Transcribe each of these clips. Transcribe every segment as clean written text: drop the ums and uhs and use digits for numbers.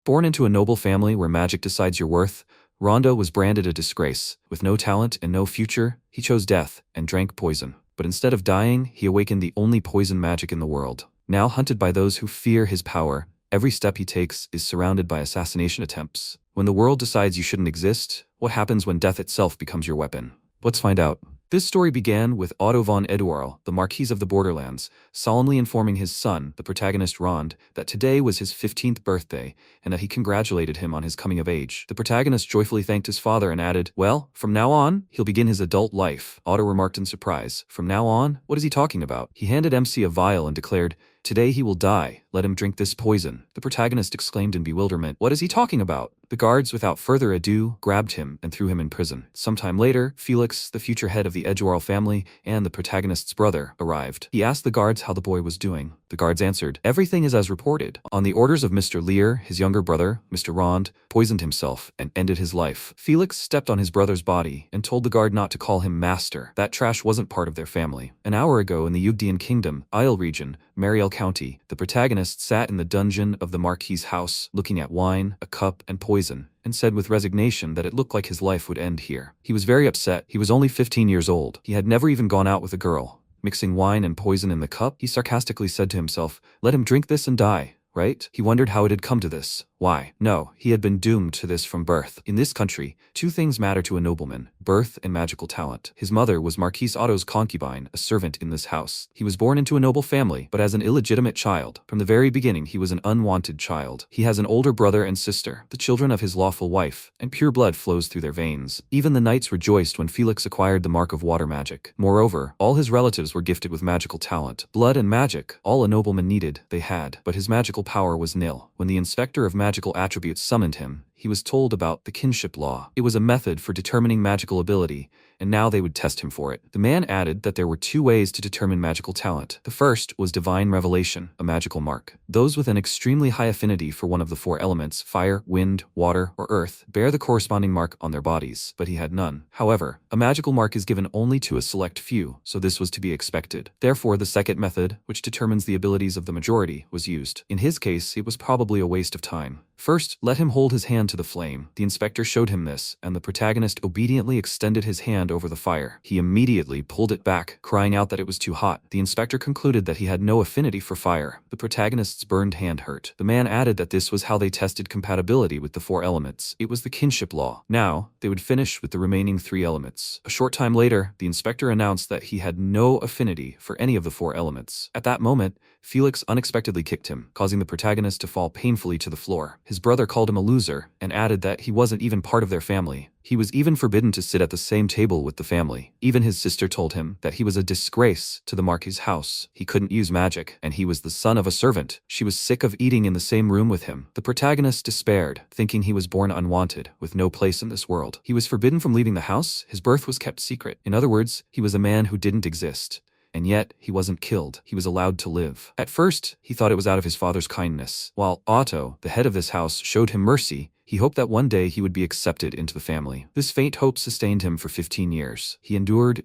Born into a noble family where magic decides your worth, Rondo was branded a disgrace. With no talent and no future, he chose death and drank poison. But instead of dying, he awakened the only poison magic in the world. Now hunted by those who fear his power, every step he takes is surrounded by assassination attempts. When the world decides you shouldn't exist, what happens when death itself becomes your weapon? Let's find out. This story began with Otto von Eduarl, the Marquis of the Borderlands, solemnly informing his son, the protagonist Rond, that today was his 15th birthday, and that he congratulated him on his coming of age. The protagonist joyfully thanked his father and added, "Well, from now on, he'll begin his adult life." Otto remarked in surprise, "From now on? What is he talking about?" He handed MC a vial and declared, "Today he will die. Let him drink this poison." The protagonist exclaimed in bewilderment, "What is he talking about?" The guards, without further ado, grabbed him and threw him in prison. Sometime later, Felix, the future head of the Eduarl family, and the protagonist's brother, arrived. He asked the guards how the boy was doing. The guards answered, "Everything is as reported. On the orders of Mr. Lear, his younger brother, Mr. Rond, poisoned himself and ended his life." Felix stepped on his brother's body and told the guard not to call him master. That trash wasn't part of their family. An hour ago in the Yugdian Kingdom, Isle region, Mariel County, the protagonist sat in the dungeon of the Marquis's house, looking at wine, a cup, and poison, and said with resignation that it looked like his life would end here. He was very upset. He was only 15 years old. He had never even gone out with a girl. Mixing wine and poison in the cup, he sarcastically said to himself, "Let him drink this and die." Right? He wondered how it had come to this. Why? No, he had been doomed to this from birth. In this country, two things matter to a nobleman: birth and magical talent. His mother was Marquis Otto's concubine, a servant in this house. He was born into a noble family, but as an illegitimate child. From the very beginning, he was an unwanted child. He has an older brother and sister, the children of his lawful wife, and pure blood flows through their veins. Even the knights rejoiced when Felix acquired the mark of water magic. Moreover, all his relatives were gifted with magical talent. Blood and magic, all a nobleman needed, they had, but his magical power was nil. When the inspector of magical attributes summoned him, he was told about the kinship law. It was a method for determining magical ability, and now they would test him for it. The man added that there were two ways to determine magical talent. The first was divine revelation, a magical mark. Those with an extremely high affinity for one of the four elements, fire, wind, water, or earth, bear the corresponding mark on their bodies, but he had none. However, a magical mark is given only to a select few, so this was to be expected. Therefore, the second method, which determines the abilities of the majority, was used. In his case, it was probably a waste of time. First, let him hold his hand to the flame. The inspector showed him this, and the protagonist obediently extended his hand over the fire. He immediately pulled it back, crying out that it was too hot. The inspector concluded that he had no affinity for fire. The protagonist's burned hand hurt. The man added that this was how they tested compatibility with the four elements. It was the kinship law. Now, they would finish with the remaining three elements. A short time later, the inspector announced that he had no affinity for any of the four elements. At that moment, Felix unexpectedly kicked him, causing the protagonist to fall painfully to the floor. His brother called him a loser, and added that he wasn't even part of their family. He was even forbidden to sit at the same table with the family. Even his sister told him that he was a disgrace to the Marquis's house. He couldn't use magic, and he was the son of a servant. She was sick of eating in the same room with him. The protagonist despaired, thinking he was born unwanted, with no place in this world. He was forbidden from leaving the house. His birth was kept secret. In other words, he was a man who didn't exist. And yet, he wasn't killed. He was allowed to live. At first, he thought it was out of his father's kindness. While Otto, the head of this house, showed him mercy, he hoped that one day he would be accepted into the family. This faint hope sustained him for 15 years. He endured,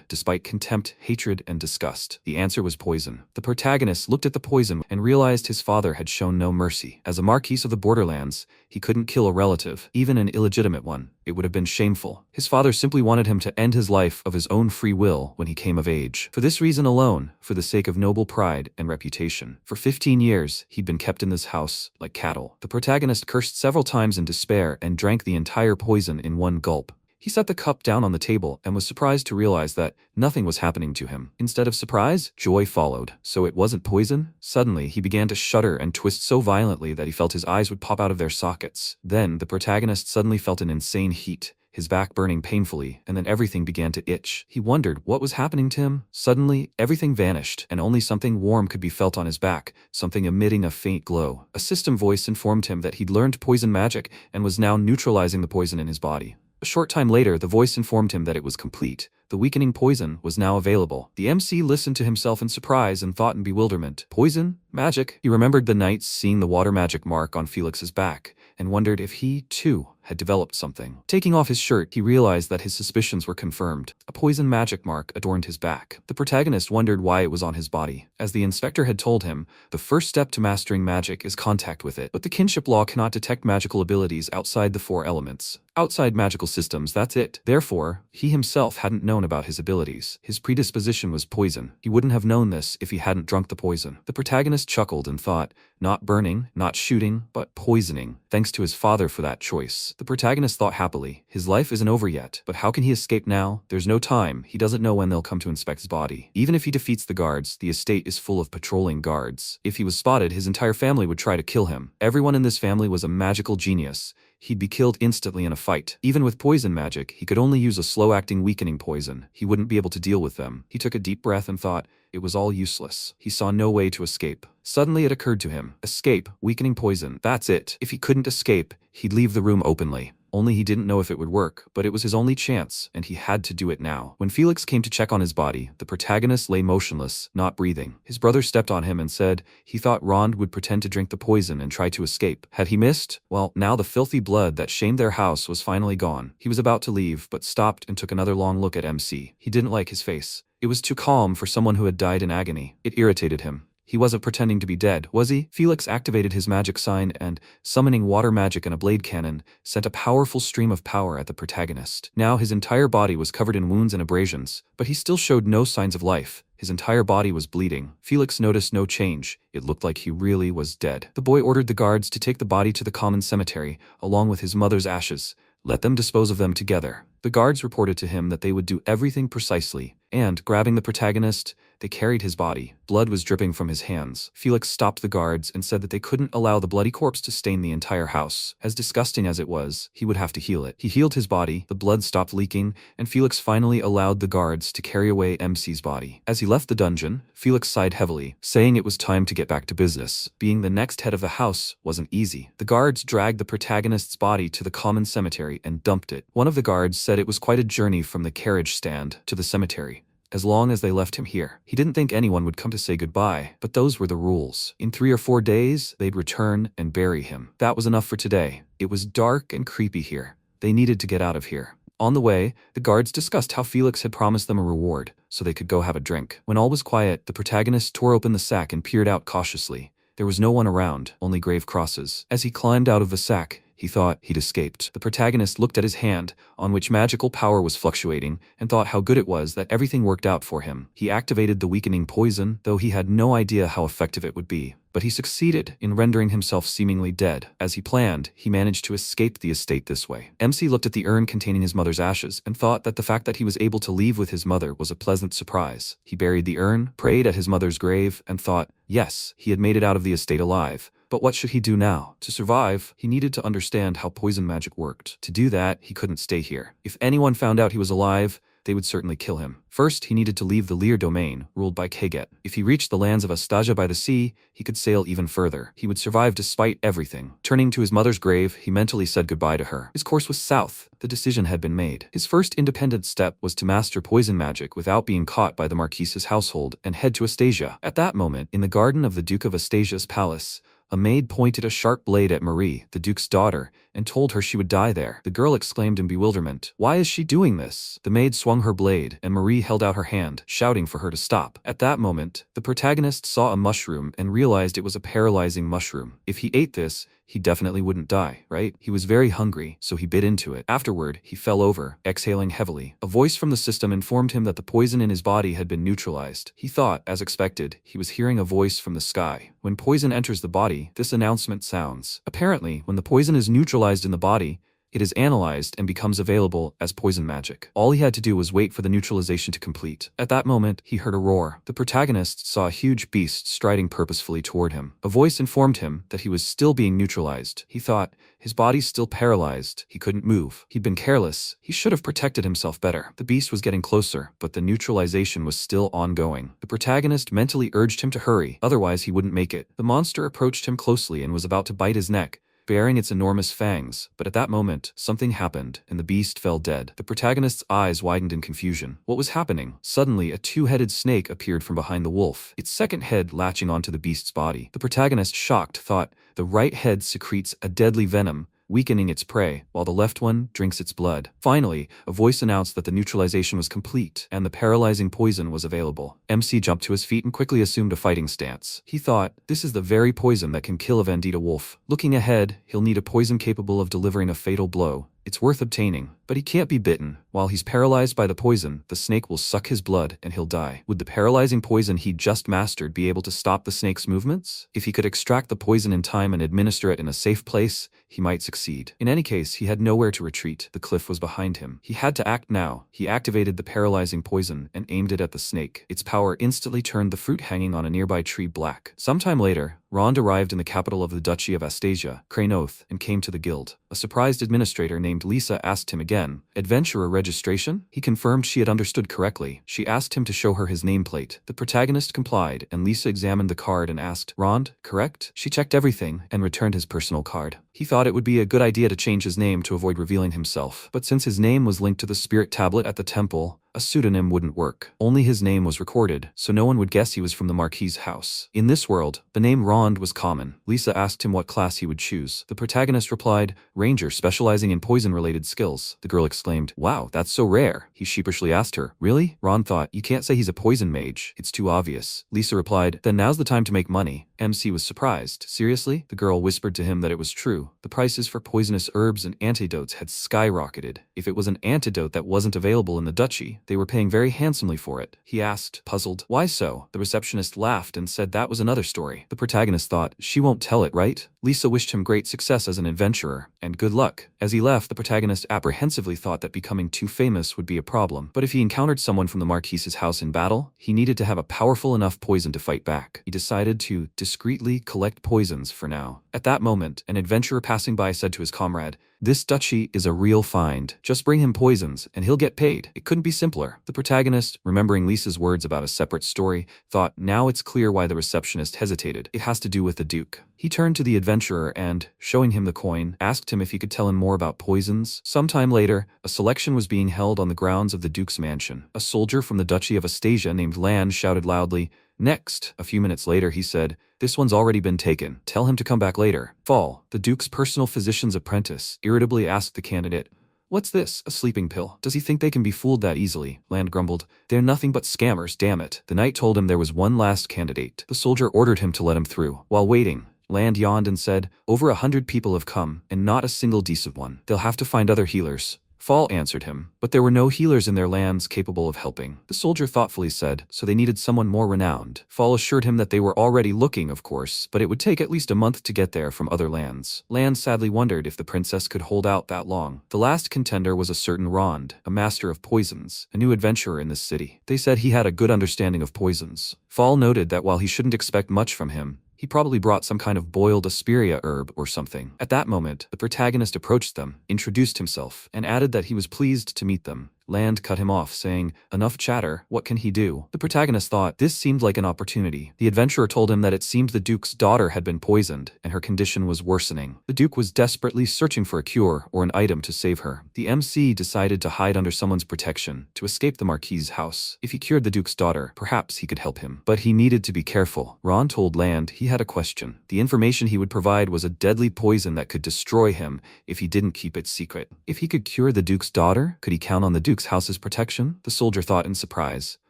despite contempt, hatred, and disgust. The answer was poison. The protagonist looked at the poison and realized his father had shown no mercy. As a Marquis of the Borderlands, he couldn't kill a relative, even an illegitimate one. It would have been shameful. His father simply wanted him to end his life of his own free will when he came of age. For this reason alone, for the sake of noble pride and reputation, for 15 years, he'd been kept in this house like cattle. The protagonist cursed several times in despair and drank the entire poison in one gulp. He set the cup down on the table and was surprised to realize that nothing was happening to him. Instead of surprise, joy followed. So it wasn't poison? Suddenly, he began to shudder and twist so violently that he felt his eyes would pop out of their sockets. Then, the protagonist suddenly felt an insane heat, his back burning painfully, and then everything began to itch. He wondered what was happening to him. Suddenly, everything vanished, and only something warm could be felt on his back, something emitting a faint glow. A system voice informed him that he'd learned poison magic and was now neutralizing the poison in his body. A short time later, the voice informed him that it was complete. The weakening poison was now available. The MC listened to himself in surprise and thought in bewilderment. Poison? Magic? He remembered the knights seeing the water magic mark on Felix's back, and wondered if he, too, had developed something. Taking off his shirt, he realized that his suspicions were confirmed. A poison magic mark adorned his back. The protagonist wondered why it was on his body. As the inspector had told him, the first step to mastering magic is contact with it. But the kinship law cannot detect magical abilities outside the 4 elements. Outside magical systems, that's it. Therefore, he himself hadn't known about his abilities. His predisposition was poison. He wouldn't have known this if he hadn't drunk the poison. The protagonist chuckled and thought, not burning, not shooting, but poisoning. Thanks to his father for that choice. The protagonist thought happily, his life isn't over yet, but how can he escape now? There's no time. He doesn't know when they'll come to inspect his body. Even if he defeats the guards, the estate is full of patrolling guards. If he was spotted, his entire family would try to kill him. Everyone in this family was a magical genius. He'd be killed instantly in a fight. Even with poison magic, he could only use a slow-acting weakening poison. He wouldn't be able to deal with them. He took a deep breath and thought, it was all useless. He saw no way to escape. Suddenly it occurred to him. Escape, weakening poison. That's it. If he couldn't escape, he'd leave the room openly. Only he didn't know if it would work, but it was his only chance, and he had to do it now. When Felix came to check on his body, the protagonist lay motionless, not breathing. His brother stepped on him and said he thought Rond would pretend to drink the poison and try to escape. Had he missed? Well, now the filthy blood that shamed their house was finally gone. He was about to leave, but stopped and took another long look at MC. He didn't like his face. It was too calm for someone who had died in agony. It irritated him. He wasn't pretending to be dead, was he? Felix activated his magic sign and, summoning water magic and a blade cannon, sent a powerful stream of power at the protagonist. Now his entire body was covered in wounds and abrasions, but he still showed no signs of life. His entire body was bleeding. Felix noticed no change. It looked like he really was dead. The boy ordered the guards to take the body to the common cemetery, along with his mother's ashes. Let them dispose of them together. The guards reported to him that they would do everything precisely, and, grabbing the protagonist, they carried his body. Blood was dripping from his hands. Felix stopped the guards and said that they couldn't allow the bloody corpse to stain the entire house. As disgusting as it was, he would have to heal it. He healed his body, the blood stopped leaking, and Felix finally allowed the guards to carry away MC's body. As he left the dungeon, Felix sighed heavily, saying it was time to get back to business. Being the next head of the house wasn't easy. The guards dragged the protagonist's body to the common cemetery and dumped it. One of the guards said it was quite a journey from the carriage stand to the cemetery. As long as they left him here. He didn't think anyone would come to say goodbye, but those were the rules. In 3 or 4 days, they'd return and bury him. That was enough for today. It was dark and creepy here. They needed to get out of here. On the way, the guards discussed how Felix had promised them a reward, so they could go have a drink. When all was quiet, the protagonist tore open the sack and peered out cautiously. There was no one around, only grave crosses. As he climbed out of the sack, he thought he'd escaped. The protagonist looked at his hand, on which magical power was fluctuating, and thought how good it was that everything worked out for him. He activated the weakening poison, though he had no idea how effective it would be. But he succeeded in rendering himself seemingly dead. As he planned, he managed to escape the estate this way. MC looked at the urn containing his mother's ashes and thought that the fact that he was able to leave with his mother was a pleasant surprise. He buried the urn, prayed at his mother's grave, and thought, yes, he had made it out of the estate alive. But what should he do now? To survive, he needed to understand how poison magic worked. To do that, he couldn't stay here. If anyone found out he was alive, they would certainly kill him. First, he needed to leave the Lear domain, ruled by Coute. If he reached the lands of Astasia by the sea, he could sail even further. He would survive despite everything. Turning to his mother's grave, he mentally said goodbye to her. His course was south. The decision had been made. His first independent step was to master poison magic without being caught by the Marquise's household and head to Astasia. At that moment, in the garden of the Duke of Astasia's palace, a maid pointed a sharp blade at Marie, the Duke's daughter, and told her she would die there. The girl exclaimed in bewilderment, "Why is she doing this?" The maid swung her blade, and Marie held out her hand, shouting for her to stop. At that moment, the protagonist saw a mushroom and realized it was a paralyzing mushroom. If he ate this, he definitely wouldn't die, right? He was very hungry, so he bit into it. Afterward, he fell over, exhaling heavily. A voice from the system informed him that the poison in his body had been neutralized. He thought, as expected, he was hearing a voice from the sky. When poison enters the body, this announcement sounds. Apparently, when the poison is neutralized in the body, it is analyzed and becomes available as poison magic. All he had to do was wait for the neutralization to complete. At that moment, he heard a roar. The protagonist saw a huge beast striding purposefully toward him. A voice informed him that he was still being neutralized. He thought, his body's still paralyzed. He couldn't move. He'd been careless. He should have protected himself better. The beast was getting closer, but the neutralization was still ongoing. The protagonist mentally urged him to hurry, otherwise he wouldn't make it. The monster approached him closely and was about to bite his neck, baring its enormous fangs, but at that moment, something happened, and the beast fell dead. The protagonist's eyes widened in confusion. What was happening? Suddenly, a two-headed snake appeared from behind the wolf, its second head latching onto the beast's body. The protagonist, shocked, thought, the right head secretes a deadly venom, weakening its prey, while the left one drinks its blood. Finally, a voice announced that the neutralization was complete, and the paralyzing poison was available. MC jumped to his feet and quickly assumed a fighting stance. He thought, this is the very poison that can kill a Vandita wolf. Looking ahead, he'll need a poison capable of delivering a fatal blow. It's worth obtaining, but he can't be bitten. While he's paralyzed by the poison, the snake will suck his blood and he'll die. Would the paralyzing poison he'd just mastered be able to stop the snake's movements? If he could extract the poison in time and administer it in a safe place, he might succeed. In any case, he had nowhere to retreat. The cliff was behind him. He had to act now. He activated the paralyzing poison and aimed it at the snake. Its power instantly turned the fruit hanging on a nearby tree black. Sometime later, Rond arrived in the capital of the Duchy of Astasia, Cranoth, and came to the guild. A surprised administrator named Lisa asked him again, "Adventurer registration?" He confirmed she had understood correctly. She asked him to show her his nameplate. The protagonist complied, and Lisa examined the card and asked, "Rond, correct?" She checked everything and returned his personal card. He thought it would be a good idea to change his name to avoid revealing himself, but since his name was linked to the spirit tablet at the temple, a pseudonym wouldn't work. Only his name was recorded, so no one would guess he was from the Marquis's house. In this world, the name Rond was common. Lisa asked him what class he would choose. The protagonist replied, "Ranger, specializing in poison-related skills." The girl exclaimed, "Wow, that's so rare." He sheepishly asked her, "Really?" Rond thought, "You can't say he's a poison mage. It's too obvious." Lisa replied, "Then now's the time to make money." MC was surprised. "Seriously?" The girl whispered to him that it was true. The prices for poisonous herbs and antidotes had skyrocketed. If it was an antidote that wasn't available in the duchy, they were paying very handsomely for it. He asked, puzzled, "Why so?" The receptionist laughed and said that was another story. The protagonist thought, she won't tell it, right? Lisa wished him great success as an adventurer, and good luck. As he left, the protagonist apprehensively thought that becoming too famous would be a problem. But if he encountered someone from the Marquis's house in battle, he needed to have a powerful enough poison to fight back. He decided to discreetly collect poisons for now. At that moment, an adventurer passing by said to his comrade, "This duchy is a real find. Just bring him poisons, and he'll get paid." It couldn't be simpler. The protagonist, remembering Lisa's words about a separate story, thought, now it's clear why the receptionist hesitated. It has to do with the Duke. He turned to the adventurer and, showing him the coin, asked him if he could tell him more about poisons. Sometime later, a selection was being held on the grounds of the Duke's mansion. A soldier from the Duchy of Astasia named Land shouted loudly, "Next." A few minutes later, he said, "This one's already been taken. Tell him to come back later." Fall, the Duke's personal physician's apprentice, irritably asked the candidate, "What's this, a sleeping pill? Does he think they can be fooled that easily?" Land grumbled, "They're nothing but scammers, damn it." The knight told him there was one last candidate. The soldier ordered him to let him through. While waiting, Land yawned and said, "Over 100 people have come, and not a single decent one. They'll have to find other healers." Fall answered him, but there were no healers in their lands capable of helping. The soldier thoughtfully said, so they needed someone more renowned. Fall assured him that they were already looking, of course, but it would take at least a month to get there from other lands. Land sadly wondered if the princess could hold out that long. The last contender was a certain Rond, a master of poisons, a new adventurer in this city. They said he had a good understanding of poisons. Fall noted that while he shouldn't expect much from him, he probably brought some kind of boiled Asperia herb or something. At that moment, the protagonist approached them, introduced himself, and added that he was pleased to meet them. Land cut him off, saying, "Enough chatter, what can he do?" The protagonist thought this seemed like an opportunity. The adventurer told him that it seemed the Duke's daughter had been poisoned, and her condition was worsening. The Duke was desperately searching for a cure or an item to save her. The MC decided to hide under someone's protection, to escape the Marquis's house. If he cured the Duke's daughter, perhaps he could help him. But he needed to be careful. Ron told Land he had a question. The information he would provide was a deadly poison that could destroy him if he didn't keep it secret. If he could cure the Duke's daughter, could he count on the Duke's house's protection? The soldier thought in surprise.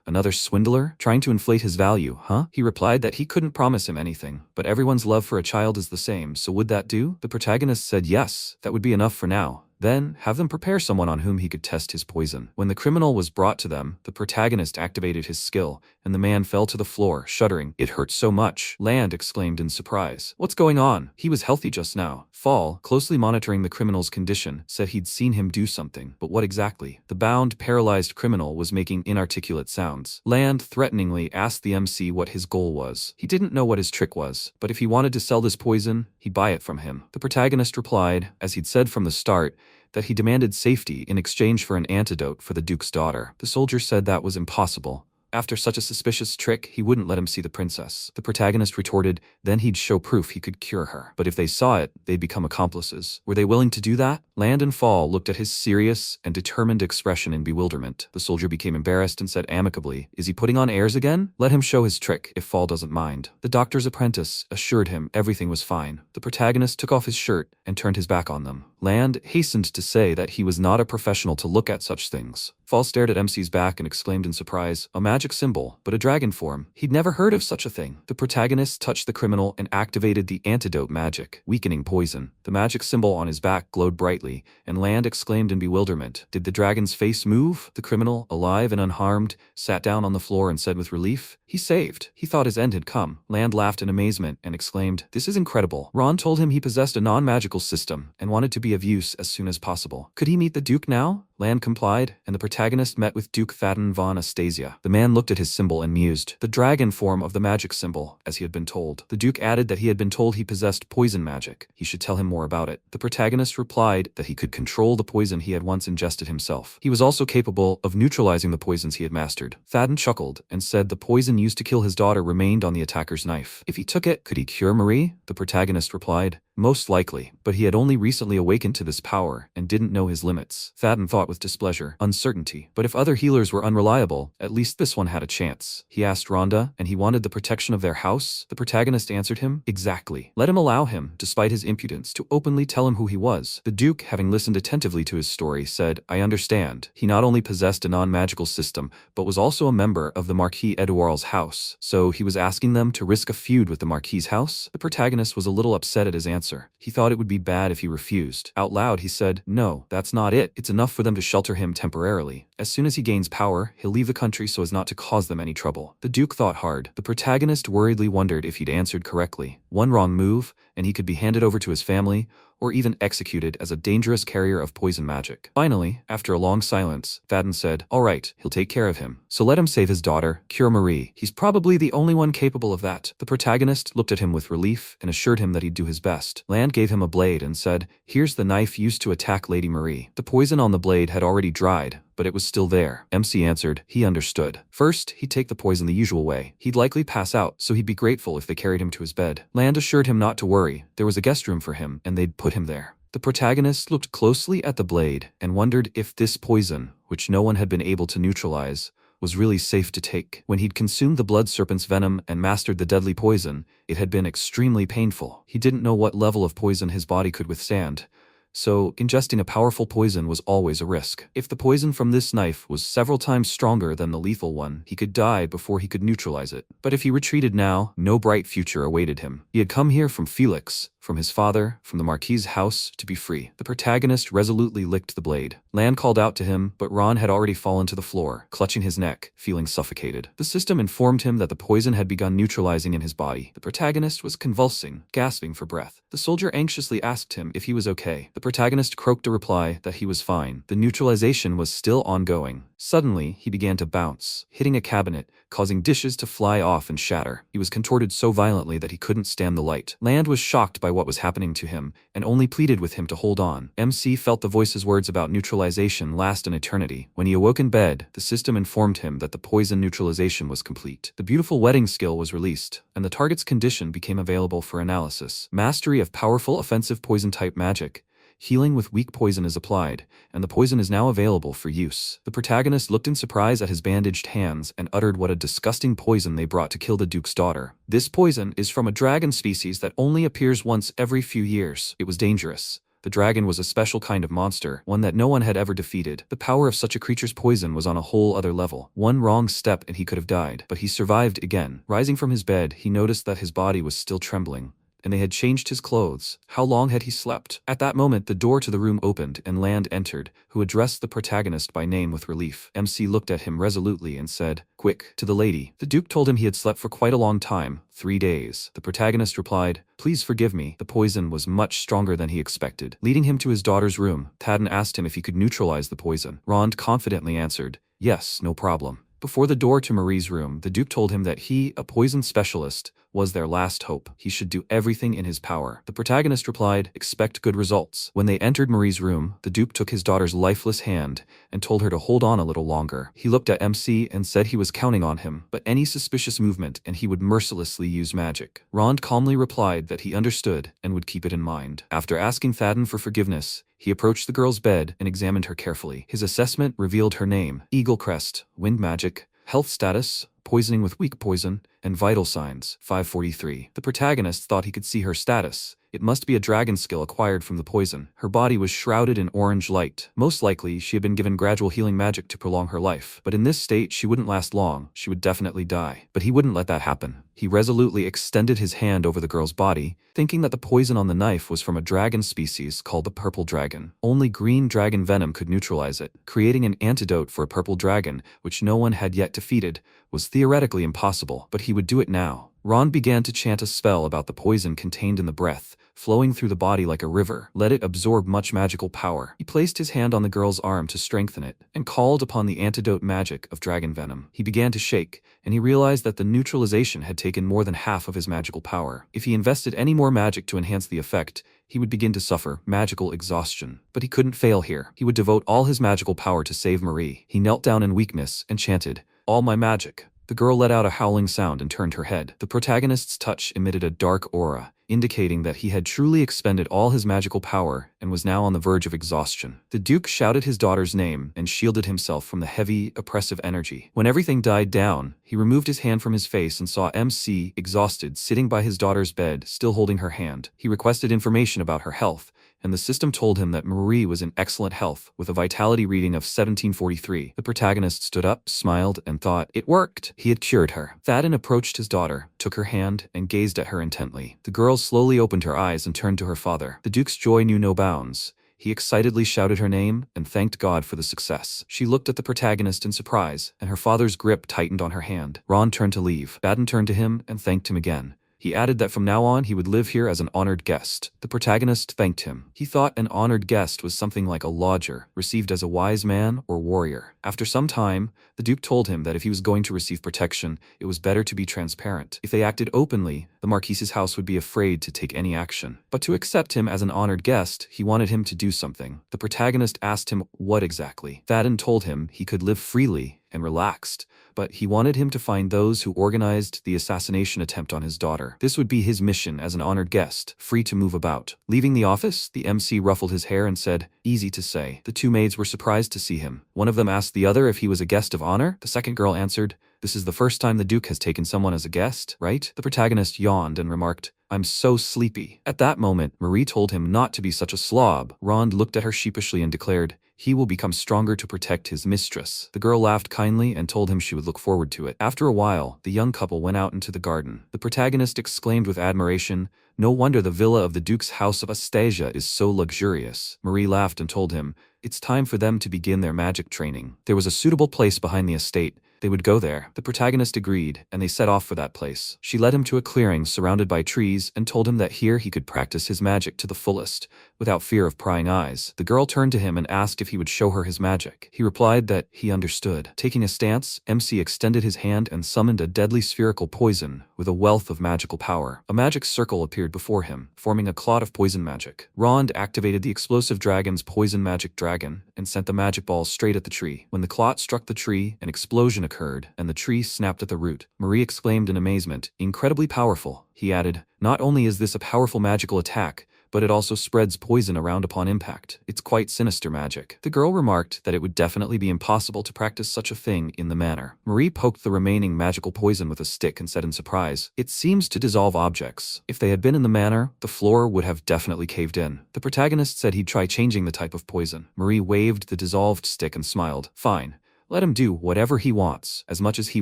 Another swindler? Trying to inflate his value, huh? He replied that he couldn't promise him anything, but everyone's love for a child is the same, so would that do? The protagonist said yes, that would be enough for now. Then, have them prepare someone on whom he could test his poison. When the criminal was brought to them, the protagonist activated his skill, and the man fell to the floor, shuddering. "It hurt so much." Land exclaimed in surprise. "What's going on? He was healthy just now." Fall, closely monitoring the criminal's condition, said he'd seen him do something, but what exactly? The bound, paralyzed criminal was making inarticulate sounds. Land threateningly asked the MC what his goal was. He didn't know what his trick was, but if he wanted to sell this poison, he'd buy it from him. The protagonist replied, as he'd said from the start, that he demanded safety in exchange for an antidote for the Duke's daughter. The soldier said that was impossible. After such a suspicious trick, he wouldn't let him see the princess. The protagonist retorted, then he'd show proof he could cure her. But if they saw it, they'd become accomplices. Were they willing to do that? Land and Fall looked at his serious and determined expression in bewilderment. The soldier became embarrassed and said amicably, "Is he putting on airs again? Let him show his trick, if Fall doesn't mind." The doctor's apprentice assured him everything was fine. The protagonist took off his shirt and turned his back on them. Land hastened to say that he was not a professional to look at such things. Fall stared at MC's back and exclaimed in surprise, "A magic symbol, but a dragon form." He'd never heard of such a thing. The protagonist touched the criminal and activated the antidote magic, weakening poison. The magic symbol on his back glowed brightly, and Land exclaimed in bewilderment, "Did the dragon's face move?" The criminal, alive and unharmed, sat down on the floor and said with relief, "He's saved." He thought his end had come. Land laughed in amazement and exclaimed, "This is incredible." Ron told him he possessed a non-magical system and wanted to be of use as soon as possible. Could he meet the Duke now? Land complied, and the protagonist met with Duke Thaden von Astasia. The man looked at his symbol and mused. The dragon form of the magic symbol, as he had been told. The Duke added that he had been told he possessed poison magic. He should tell him more about it. The protagonist replied that he could control the poison he had once ingested himself. He was also capable of neutralizing the poisons he had mastered. Thaden chuckled and said the poison used to kill his daughter remained on the attacker's knife. If he took it, could he cure Marie? The protagonist replied, "Most likely, but he had only recently awakened to this power and didn't know his limits." Thaden thought with displeasure, uncertainty. But if other healers were unreliable, at least this one had a chance. He asked Rhonda, and he wanted the protection of their house? The protagonist answered him, "Exactly. Let him allow him, despite his impudence, to openly tell him who he was." The Duke, having listened attentively to his story, said, "I understand. He not only possessed a non-magical system, but was also a member of the Marquis Edouard's house. So he was asking them to risk a feud with the Marquis's house?" The protagonist was a little upset at his answer. He thought it would be bad if he refused. Out loud, he said, "No, that's not it. It's enough for them to shelter him temporarily. As soon as he gains power, he'll leave the country so as not to cause them any trouble." The Duke thought hard. The protagonist worriedly wondered if he'd answered correctly. One wrong move, and he could be handed over to his family, or even executed as a dangerous carrier of poison magic. Finally, after a long silence, Thaden said, "All right, he'll take care of him. So let him save his daughter, cure Marie. He's probably the only one capable of that." The protagonist looked at him with relief and assured him that he'd do his best. Land gave him a blade and said, "Here's the knife used to attack Lady Marie." The poison on the blade had already dried, but it was still there. MC answered, he understood. First, he'd take the poison the usual way. He'd likely pass out, so he'd be grateful if they carried him to his bed. Land assured him not to worry. There was a guest room for him, and they'd put him there. The protagonist looked closely at the blade and wondered if this poison, which no one had been able to neutralize, was really safe to take. When he'd consumed the blood serpent's venom and mastered the deadly poison, it had been extremely painful. He didn't know what level of poison his body could withstand, so ingesting a powerful poison was always a risk. If the poison from this knife was several times stronger than the lethal one, he could die before he could neutralize it. But if he retreated now, no bright future awaited him. He had come here from Felix, from his father, from the Marquis's house, to be free. The protagonist resolutely licked the blade. Land called out to him, but Ron had already fallen to the floor, clutching his neck, feeling suffocated. The system informed him that the poison had begun neutralizing in his body. The protagonist was convulsing, gasping for breath. The soldier anxiously asked him if he was okay. The protagonist croaked a reply that he was fine. The neutralization was still ongoing. Suddenly, he began to bounce, hitting a cabinet, causing dishes to fly off and shatter. He was contorted so violently that he couldn't stand the light. Land was shocked by what was happening to him, and only pleaded with him to hold on. MC felt the voice's words about neutralization last an eternity. When he awoke in bed, the system informed him that the poison neutralization was complete. The beautiful wedding skill was released, and the target's condition became available for analysis. Mastery of powerful offensive poison-type magic. Healing with weak poison is applied, and the poison is now available for use. The protagonist looked in surprise at his bandaged hands and uttered what a disgusting poison they brought to kill the Duke's daughter. This poison is from a dragon species that only appears once every few years. It was dangerous. The dragon was a special kind of monster, one that no one had ever defeated. The power of such a creature's poison was on a whole other level. One wrong step and he could have died, but he survived again. Rising from his bed, he noticed that his body was still trembling, and they had changed his clothes. How long had he slept? At that moment, the door to the room opened and Land entered, who addressed the protagonist by name with relief. MC looked at him resolutely and said, "Quick, to the lady." The Duke told him he had slept for quite a long time, 3 days. The protagonist replied, "Please forgive me." The poison was much stronger than he expected. Leading him to his daughter's room, Thaden asked him if he could neutralize the poison. Rond confidently answered, "Yes, no problem." Before the door to Marie's room, the Duke told him that he, a poison specialist, was their last hope. He should do everything in his power. The protagonist replied, expect good results. When they entered Marie's room, the dupe took his daughter's lifeless hand and told her to hold on a little longer. He looked at MC and said he was counting on him, but any suspicious movement and he would mercilessly use magic. Rond calmly replied that he understood and would keep it in mind. After asking Thadden for forgiveness, he approached the girl's bed and examined her carefully. His assessment revealed her name, Eagle Crest, wind magic, health status, poisoning with weak poison, and vital signs, 543. The protagonist thought he could see her status. It must be a dragon skill acquired from the poison. Her body was shrouded in orange light. Most likely, she had been given gradual healing magic to prolong her life. But in this state, she wouldn't last long. She would definitely die. But he wouldn't let that happen. He resolutely extended his hand over the girl's body, thinking that the poison on the knife was from a dragon species called the purple dragon. Only green dragon venom could neutralize it. Creating an antidote for a purple dragon, which no one had yet defeated, was theoretically impossible, but he would do it now. Ron began to chant a spell about the poison contained in the breath, flowing through the body like a river. Let it absorb much magical power. He placed his hand on the girl's arm to strengthen it, and called upon the antidote magic of dragon venom. He began to shake, and he realized that the neutralization had taken more than half of his magical power. If he invested any more magic to enhance the effect, he would begin to suffer magical exhaustion. But he couldn't fail here. He would devote all his magical power to save Marie. He knelt down in weakness and chanted, "All my magic." The girl let out a howling sound and turned her head. The protagonist's touch emitted a dark aura, indicating that he had truly expended all his magical power and was now on the verge of exhaustion. The Duke shouted his daughter's name and shielded himself from the heavy, oppressive energy. When everything died down, he removed his hand from his face and saw MC, exhausted, sitting by his daughter's bed, still holding her hand. He requested information about her health, and the system told him that Marie was in excellent health, with a vitality reading of 1743. The protagonist stood up, smiled, and thought, it worked. He had cured her. Thadden approached his daughter, took her hand, and gazed at her intently. The girl slowly opened her eyes and turned to her father. The Duke's joy knew no bounds. He excitedly shouted her name and thanked God for the success. She looked at the protagonist in surprise, and her father's grip tightened on her hand. Ron turned to leave. Baden turned to him and thanked him again. He added that from now on he would live here as an honored guest. The protagonist thanked him. He thought an honored guest was something like a lodger, received as a wise man or warrior. After some time, the Duke told him that if he was going to receive protection, it was better to be transparent. If they acted openly, the Marquise's house would be afraid to take any action. But to accept him as an honored guest, he wanted him to do something. The protagonist asked him what exactly. Thadden told him he could live freely and relaxed, but he wanted him to find those who organized the assassination attempt on his daughter. This would be his mission as an honored guest, free to move about. Leaving the office, the MC ruffled his hair and said, easy to say. The two maids were surprised to see him. One of them asked the other if he was a guest of honor. The second girl answered, this is the first time the Duke has taken someone as a guest, right? The protagonist yawned and remarked, I'm so sleepy. At that moment, Marie told him not to be such a slob. Rond looked at her sheepishly and declared, he will become stronger to protect his mistress. The girl laughed kindly and told him she would look forward to it. After a while, the young couple went out into the garden. The protagonist exclaimed with admiration, no wonder the villa of the Duke's house of Astasia is so luxurious. Marie laughed and told him, it's time for them to begin their magic training. There was a suitable place behind the estate. They would go there. The protagonist agreed, and they set off for that place. She led him to a clearing surrounded by trees and told him that here he could practice his magic to the fullest, without fear of prying eyes. The girl turned to him and asked if he would show her his magic. He replied that he understood. Taking a stance, MC extended his hand and summoned a deadly spherical poison with a wealth of magical power. A magic circle appeared before him, forming a clot of poison magic. Rond activated the explosive dragon's poison magic dragon and sent the magic ball straight at the tree. When the clot struck the tree, an explosion occurred, and the tree snapped at the root. Marie exclaimed in amazement, incredibly powerful. He added, not only is this a powerful magical attack, but it also spreads poison around upon impact. It's quite sinister magic. The girl remarked that it would definitely be impossible to practice such a thing in the manor. Marie poked the remaining magical poison with a stick and said in surprise, it seems to dissolve objects. If they had been in the manor, the floor would have definitely caved in. The protagonist said he'd try changing the type of poison. Marie waved the dissolved stick and smiled. Fine. Let him do whatever he wants, as much as he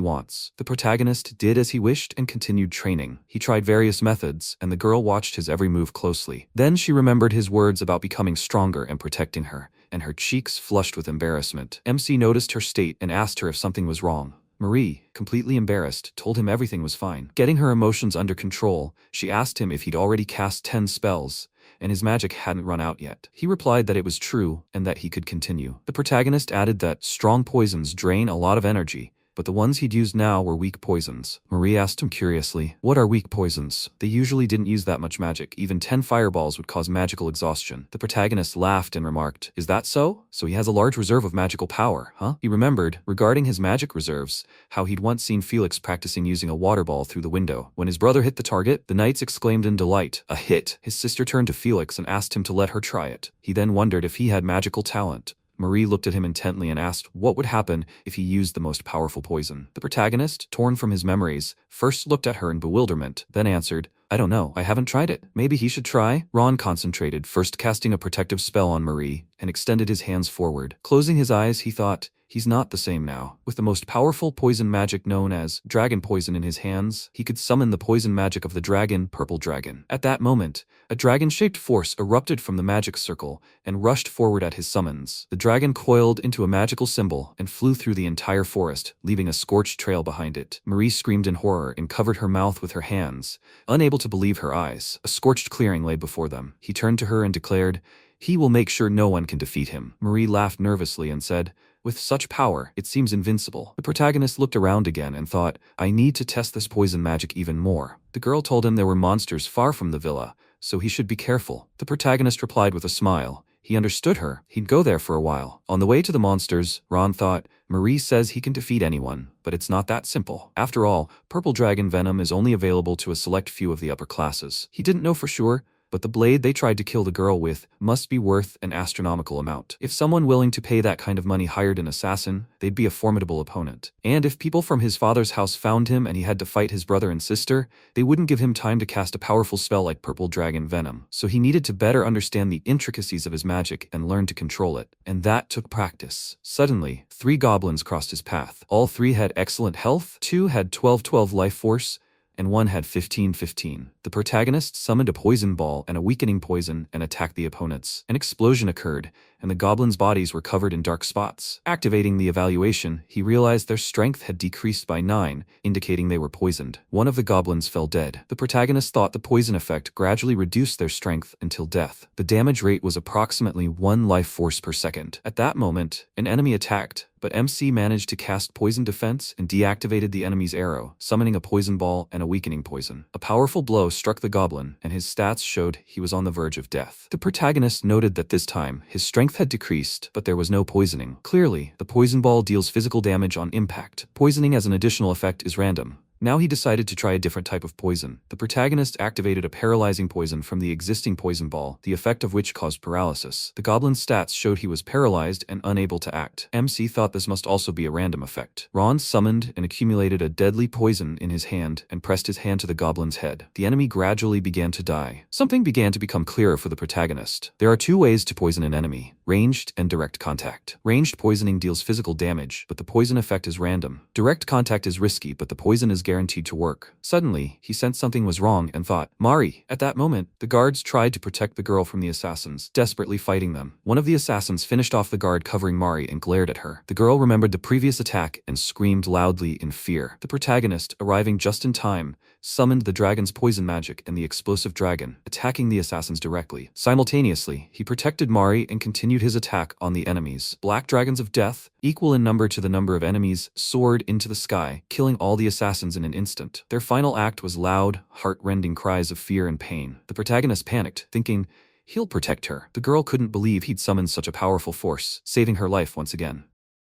wants. The protagonist did as he wished and continued training. He tried various methods, and the girl watched his every move closely. Then she remembered his words about becoming stronger and protecting her, and her cheeks flushed with embarrassment. MC noticed her state and asked her if something was wrong. Marie, completely embarrassed, told him everything was fine. Getting her emotions under control, she asked him if he'd already cast 10 spells, and his magic hadn't run out yet. He replied that it was true and that he could continue. The protagonist added that strong poisons drain a lot of energy, but the ones he'd used now were weak poisons. Marie asked him curiously, "What are weak poisons?" They usually didn't use that much magic. Even 10 fireballs would cause magical exhaustion. The protagonist laughed and remarked, "Is that so? So he has a large reserve of magical power, huh?" He remembered, regarding his magic reserves, how he'd once seen Felix practicing using a water ball through the window. When his brother hit the target, the knights exclaimed in delight, "A hit!" His sister turned to Felix and asked him to let her try it. He then wondered if he had magical talent. Marie looked at him intently and asked what would happen if he used the most powerful poison. The protagonist, torn from his memories, first looked at her in bewilderment, then answered, "I don't know. I haven't tried it. Maybe he should try?" Ron concentrated, first casting a protective spell on Marie, and extended his hands forward. Closing his eyes, he thought, he's not the same now. With the most powerful poison magic known as dragon poison in his hands, he could summon the poison magic of the dragon, Purple Dragon. At that moment, a dragon-shaped force erupted from the magic circle and rushed forward at his summons. The dragon coiled into a magical symbol and flew through the entire forest, leaving a scorched trail behind it. Marie screamed in horror and covered her mouth with her hands, unable to believe her eyes. A scorched clearing lay before them. He turned to her and declared, "He will make sure no one can defeat him." Marie laughed nervously and said, "With such power, it seems invincible." The protagonist looked around again and thought, "I need to test this poison magic even more." The girl told him there were monsters far from the villa, so he should be careful. The protagonist replied with a smile. He understood her. He'd go there for a while. On the way to the monsters, Ron thought, Marie says he can defeat anyone, but it's not that simple. After all, purple dragon venom is only available to a select few of the upper classes. He didn't know for sure, but the blade they tried to kill the girl with must be worth an astronomical amount. If someone willing to pay that kind of money hired an assassin, they'd be a formidable opponent. And if people from his father's house found him and he had to fight his brother and sister, they wouldn't give him time to cast a powerful spell like Purple Dragon Venom. So he needed to better understand the intricacies of his magic and learn to control it. And that took practice. Suddenly, 3 goblins crossed his path. All 3 had excellent health, 2 had 12-12 life force, and 1 had 15-15. The protagonist summoned a poison ball and a weakening poison and attacked the opponents. An explosion occurred, and the goblins' bodies were covered in dark spots. Activating the evaluation, he realized their strength had decreased by 9, indicating they were poisoned. One of the goblins fell dead. The protagonist thought the poison effect gradually reduced their strength until death. The damage rate was approximately 1 life force per second. At that moment, an enemy attacked, but MC managed to cast poison defense and deactivated the enemy's arrow, summoning a poison ball and a weakening poison. A powerful blow struck the goblin, and his stats showed he was on the verge of death. The protagonist noted that this time, his strength had decreased, but there was no poisoning. Clearly, the poison ball deals physical damage on impact. Poisoning as an additional effect is random. Now he decided to try a different type of poison. The protagonist activated a paralyzing poison from the existing poison ball, the effect of which caused paralysis. The goblin's stats showed he was paralyzed and unable to act. MC thought this must also be a random effect. Ron summoned and accumulated a deadly poison in his hand and pressed his hand to the goblin's head. The enemy gradually began to die. Something began to become clearer for the protagonist. There are 2 ways to poison an enemy: ranged and direct contact. Ranged poisoning deals physical damage, but the poison effect is random. Direct contact is risky, but the poison is guaranteed to work. Suddenly, he sensed something was wrong and thought, "Mari." At that moment, the guards tried to protect the girl from the assassins, desperately fighting them. One of the assassins finished off the guard covering Mari and glared at her. The girl remembered the previous attack and screamed loudly in fear. The protagonist, arriving just in time, summoned the dragon's poison magic and the explosive dragon, attacking the assassins directly. Simultaneously, he protected Mari and continued his attack on the enemies. Black dragons of death, equal in number to the number of enemies, soared into the sky, killing all the assassins in an instant. Their final act was loud, heart-rending cries of fear and pain. The protagonist panicked, thinking, he'll protect her. The girl couldn't believe he'd summoned such a powerful force, saving her life once again.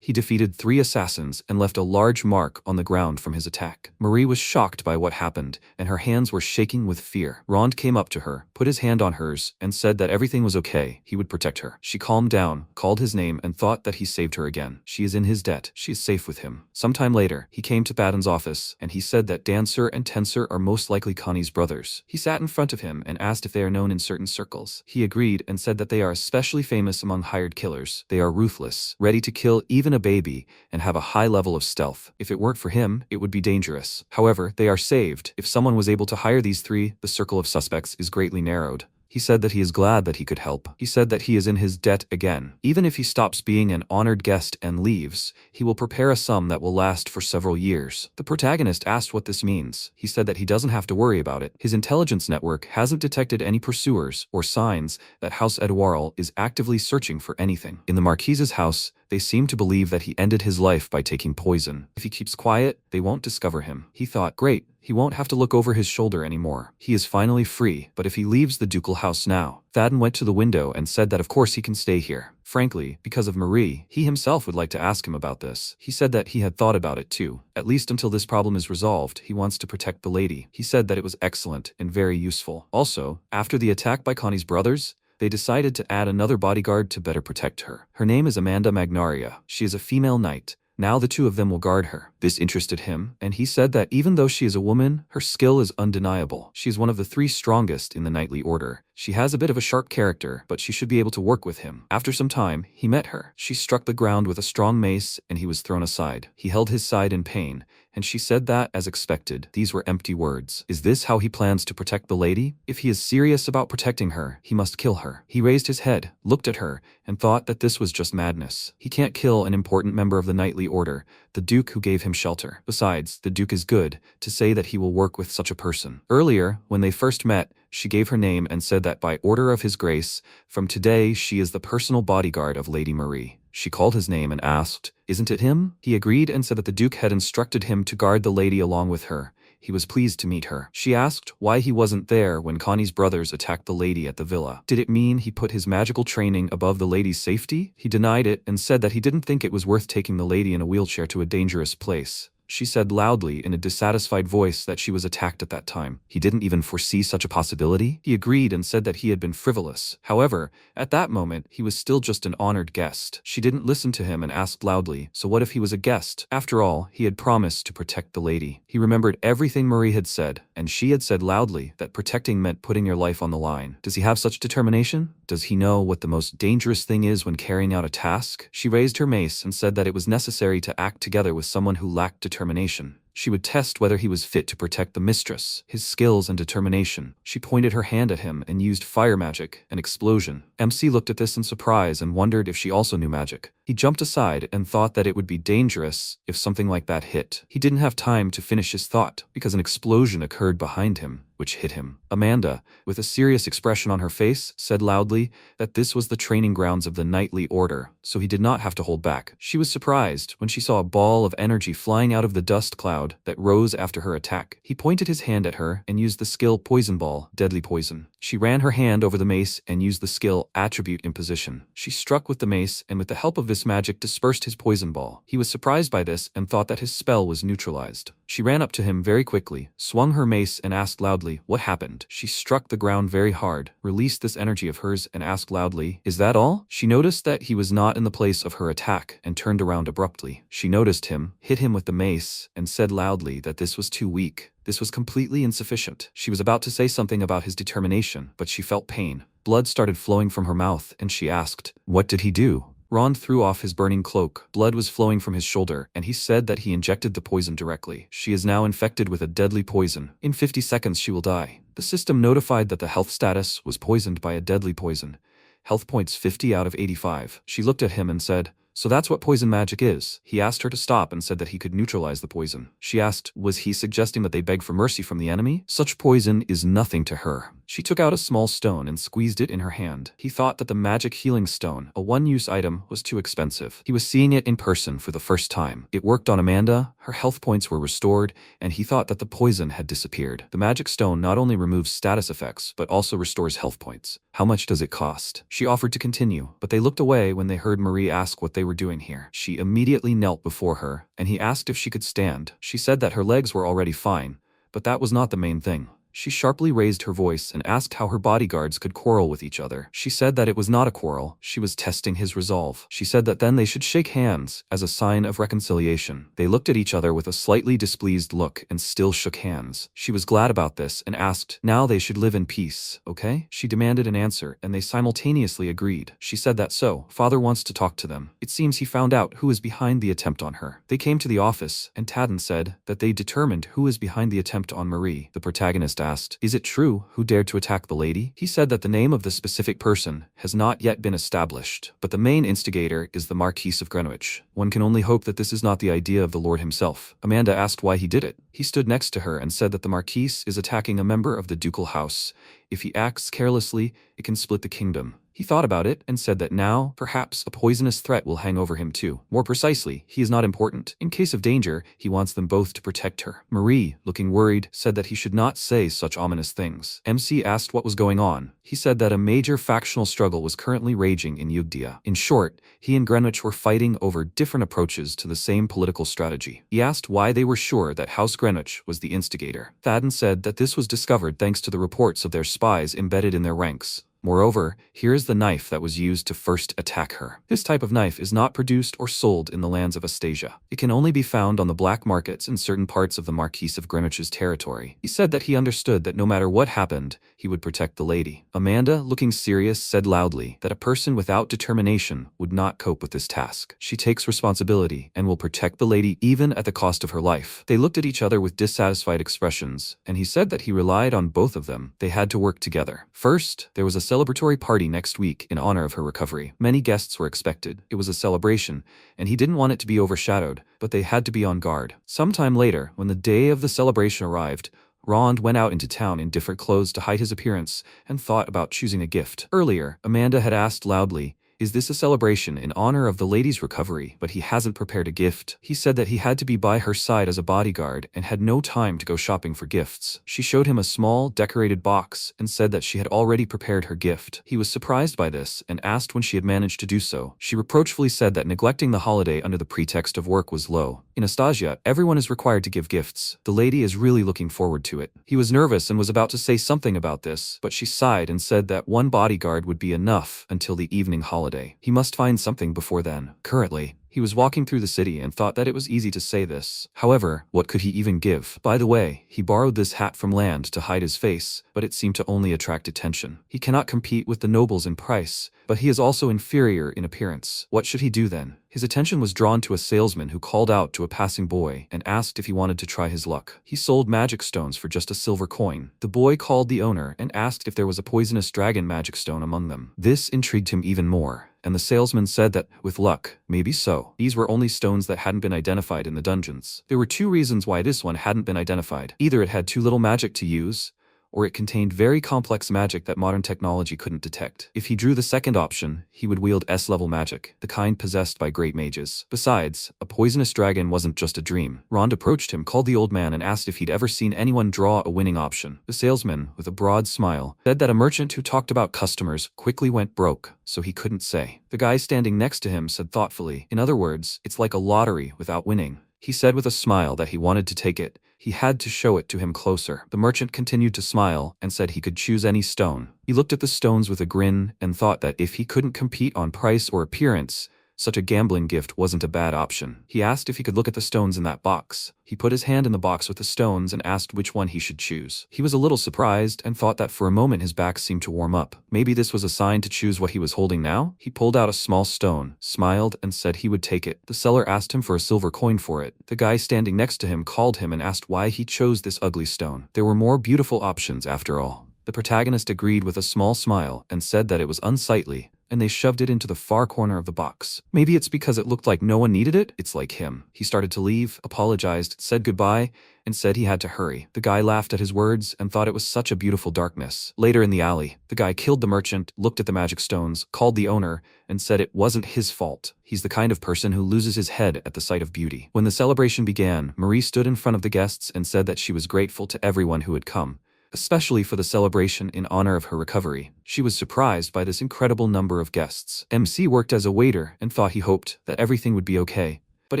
He defeated 3 assassins and left a large mark on the ground from his attack. Marie was shocked by what happened, and her hands were shaking with fear. Rond came up to her, put his hand on hers, and said that everything was okay. He would protect her. She calmed down, called his name, and thought that he saved her again. She is in his debt. She is safe with him. Sometime later, he came to Baden's office, and he said that Dancer and Tensor are most likely Connie's brothers. He sat in front of him and asked if they are known in certain circles. He agreed and said that they are especially famous among hired killers. They are ruthless, ready to kill even a baby, and have a high level of stealth. If it weren't for him, it would be dangerous. However, they are saved. If someone was able to hire these 3, the circle of suspects is greatly narrowed. He said that he is glad that he could help. He said that he is in his debt again. Even if he stops being an honored guest and leaves, he will prepare a sum that will last for several years. The protagonist asked what this means. He said that he doesn't have to worry about it. His intelligence network hasn't detected any pursuers or signs that House Edouard is actively searching for anything. In the Marquise's house, They seem to believe that he ended his life by taking poison. If he keeps quiet, they won't discover him. He thought, great, he won't have to look over his shoulder anymore. He is finally free, but if he leaves the ducal house now. Thadden went to the window and said that of course he can stay here. Frankly, because of Marie, he himself would like to ask him about this. He said that he had thought about it too. At least until this problem is resolved, he wants to protect the lady. He said that it was excellent and very useful. Also, after the attack by Connie's brothers, they decided to add another bodyguard to better protect her. Her name is Amanda Magnaria. She is a female knight. Now the two of them will guard her. This interested him, and he said that even though she is a woman, her skill is undeniable. She is one of the 3 strongest in the knightly order. She has a bit of a sharp character, but she should be able to work with him. After some time, he met her. She struck the ground with a strong mace, and he was thrown aside. He held his side in pain, and she said that, as expected, these were empty words. Is this how he plans to protect the lady? If he is serious about protecting her, he must kill her. He raised his head, looked at her, and thought that this was just madness. He can't kill an important member of the knightly order, the Duke who gave him shelter. Besides, the Duke is good to say that he will work with such a person. Earlier, when they first met, she gave her name and said that by order of his grace, from today she is the personal bodyguard of Lady Marie. She called his name and asked, "Isn't it him?" He agreed and said that the Duke had instructed him to guard the lady along with her. He was pleased to meet her. She asked why he wasn't there when Connie's brothers attacked the lady at the villa. Did it mean he put his magical training above the lady's safety? He denied it and said that he didn't think it was worth taking the lady in a wheelchair to a dangerous place. She said loudly in a dissatisfied voice that she was attacked at that time. He didn't even foresee such a possibility. He agreed and said that he had been frivolous. However, at that moment, he was still just an honored guest. She didn't listen to him and asked loudly, so what if he was a guest? After all, he had promised to protect the lady. He remembered everything Marie had said, and she had said loudly that protecting meant putting your life on the line. Does he have such determination? Does he know what the most dangerous thing is when carrying out a task? She raised her mace and said that it was necessary to act together with someone who lacked determination. She would test whether he was fit to protect the mistress, his skills and determination. She pointed her hand at him and used fire magic, an explosion. MC looked at this in surprise and wondered if she also knew magic. He jumped aside and thought that it would be dangerous if something like that hit. He didn't have time to finish his thought because an explosion occurred behind him, which hit him. Amanda, with a serious expression on her face, said loudly that this was the training grounds of the knightly order, so he did not have to hold back. She was surprised when she saw a ball of energy flying out of the dust cloud that rose after her attack. He pointed his hand at her and used the skill Poison Ball, Deadly Poison. She ran her hand over the mace and used the skill Attribute Imposition. She struck with the mace and with the help of this magic dispersed his poison ball. He was surprised by this and thought that his spell was neutralized. She ran up to him very quickly, swung her mace and asked loudly, "What happened?" She struck the ground very hard, released this energy of hers and asked loudly, "Is that all?" She noticed that he was not in the place of her attack and turned around abruptly. She noticed him, hit him with the mace, and said loudly that this was too weak. This was completely insufficient. She was about to say something about his determination, but she felt pain. Blood started flowing from her mouth, and she asked, "What did he do?" Ron threw off his burning cloak. Blood was flowing from his shoulder, and he said that he injected the poison directly. She is now infected with a deadly poison. In 50 seconds she will die. The system notified that the health status was poisoned by a deadly poison. Health points 50 out of 85. She looked at him and said, "So that's what poison magic is." He asked her to stop and said that he could neutralize the poison. She asked, was he suggesting that they beg for mercy from the enemy? Such poison is nothing to her. She took out a small stone and squeezed it in her hand. He thought that the magic healing stone, a one-use item, was too expensive. He was seeing it in person for the first time. It worked on Amanda, her health points were restored, and he thought that the poison had disappeared. The magic stone not only removes status effects, but also restores health points. How much does it cost? She offered to continue, but they looked away when they heard Marie ask what they were doing here. She immediately knelt before her, and he asked if she could stand. She said that her legs were already fine, but that was not the main thing. She sharply raised her voice and asked how her bodyguards could quarrel with each other. She said that it was not a quarrel, she was testing his resolve. She said that then they should shake hands, as a sign of reconciliation. They looked at each other with a slightly displeased look and still shook hands. She was glad about this and asked, now they should live in peace, okay? She demanded an answer, and they simultaneously agreed. She said that so, father wants to talk to them. It seems he found out who is behind the attempt on her. They came to the office, and Tadden said that they determined who is behind the attempt on Marie. The protagonist asked, is it true who dared to attack the lady? He said that the name of the specific person has not yet been established, but the main instigator is the Marquis of Greenwich. One can only hope that this is not the idea of the Lord himself. Amanda asked why he did it. He stood next to her and said that the Marquis is attacking a member of the ducal house. If he acts carelessly, it can split the kingdom. He thought about it and said that now, perhaps, a poisonous threat will hang over him too. More precisely, he is not important. In case of danger, he wants them both to protect her. Marie, looking worried, said that he should not say such ominous things. MC asked what was going on. He said that a major factional struggle was currently raging in Yugdia. In short, he and Greenwich were fighting over different approaches to the same political strategy. He asked why they were sure that House Greenwich was the instigator. Thaden said that this was discovered thanks to the reports of their spies embedded in their ranks. Moreover, here is the knife that was used to first attack her. This type of knife is not produced or sold in the lands of Astasia. It can only be found on the black markets in certain parts of the Marquis of Greenwich's territory. He said that he understood that no matter what happened, he would protect the lady. Amanda, looking serious, said loudly that a person without determination would not cope with this task. She takes responsibility and will protect the lady even at the cost of her life. They looked at each other with dissatisfied expressions, and he said that he relied on both of them. They had to work together. First, there was a celebratory party next week in honor of her recovery. Many guests were expected. It was a celebration, and he didn't want it to be overshadowed, but they had to be on guard. Sometime later, when the day of the celebration arrived, Rond went out into town in different clothes to hide his appearance and thought about choosing a gift. Earlier, Amanda had asked loudly, "Is this a celebration in honor of the lady's recovery?" But he hasn't prepared a gift. He said that he had to be by her side as a bodyguard and had no time to go shopping for gifts. She showed him a small, decorated box and said that she had already prepared her gift. He was surprised by this and asked when she had managed to do so. She reproachfully said that neglecting the holiday under the pretext of work was low. In Astasia, everyone is required to give gifts. The lady is really looking forward to it. He was nervous and was about to say something about this, but she sighed and said that one bodyguard would be enough until the evening holiday. He must find something before then. Currently, he was walking through the city and thought that it was easy to say this. However, what could he even give? By the way, he borrowed this hat from Land to hide his face, but it seemed to only attract attention. He cannot compete with the nobles in price, but he is also inferior in appearance. What should he do then? His attention was drawn to a salesman who called out to a passing boy and asked if he wanted to try his luck. He sold magic stones for just a silver coin. The boy called the owner and asked if there was a poisonous dragon magic stone among them. This intrigued him even more, and the salesman said that, with luck, maybe so. These were only stones that hadn't been identified in the dungeons. There were two reasons why this one hadn't been identified. Either it had too little magic to use, or it contained very complex magic that modern technology couldn't detect. If he drew the second option, he would wield S-level magic, the kind possessed by great mages. Besides, a poisonous dragon wasn't just a dream. Rond approached him, called the old man, and asked if he'd ever seen anyone draw a winning option. The salesman, with a broad smile, said that a merchant who talked about customers quickly went broke, so he couldn't say. The guy standing next to him said thoughtfully, "In other words, it's like a lottery without winning." He said with a smile that he wanted to take it. He had to show it to him closer. The merchant continued to smile and said he could choose any stone. He looked at the stones with a grin and thought that if he couldn't compete on price or appearance, such a gambling gift wasn't a bad option. He asked if he could look at the stones in that box. He put his hand in the box with the stones and asked which one he should choose. He was a little surprised and thought that for a moment his back seemed to warm up. Maybe this was a sign to choose what he was holding now? He pulled out a small stone, smiled, and said he would take it. The seller asked him for a silver coin for it. The guy standing next to him called him and asked why he chose this ugly stone. There were more beautiful options after all. The protagonist agreed with a small smile and said that it was unsightly, and they shoved it into the far corner of the box. Maybe it's because it looked like no one needed it? It's like him. He started to leave, apologized, said goodbye, and said he had to hurry. The guy laughed at his words and thought it was such a beautiful darkness. Later in the alley, the guy killed the merchant, looked at the magic stones, called the owner, and said it wasn't his fault. He's the kind of person who loses his head at the sight of beauty. When the celebration began, Marie stood in front of the guests and said that she was grateful to everyone who had come, especially for the celebration in honor of her recovery. She was surprised by this incredible number of guests. MC worked as a waiter and thought he hoped that everything would be okay, but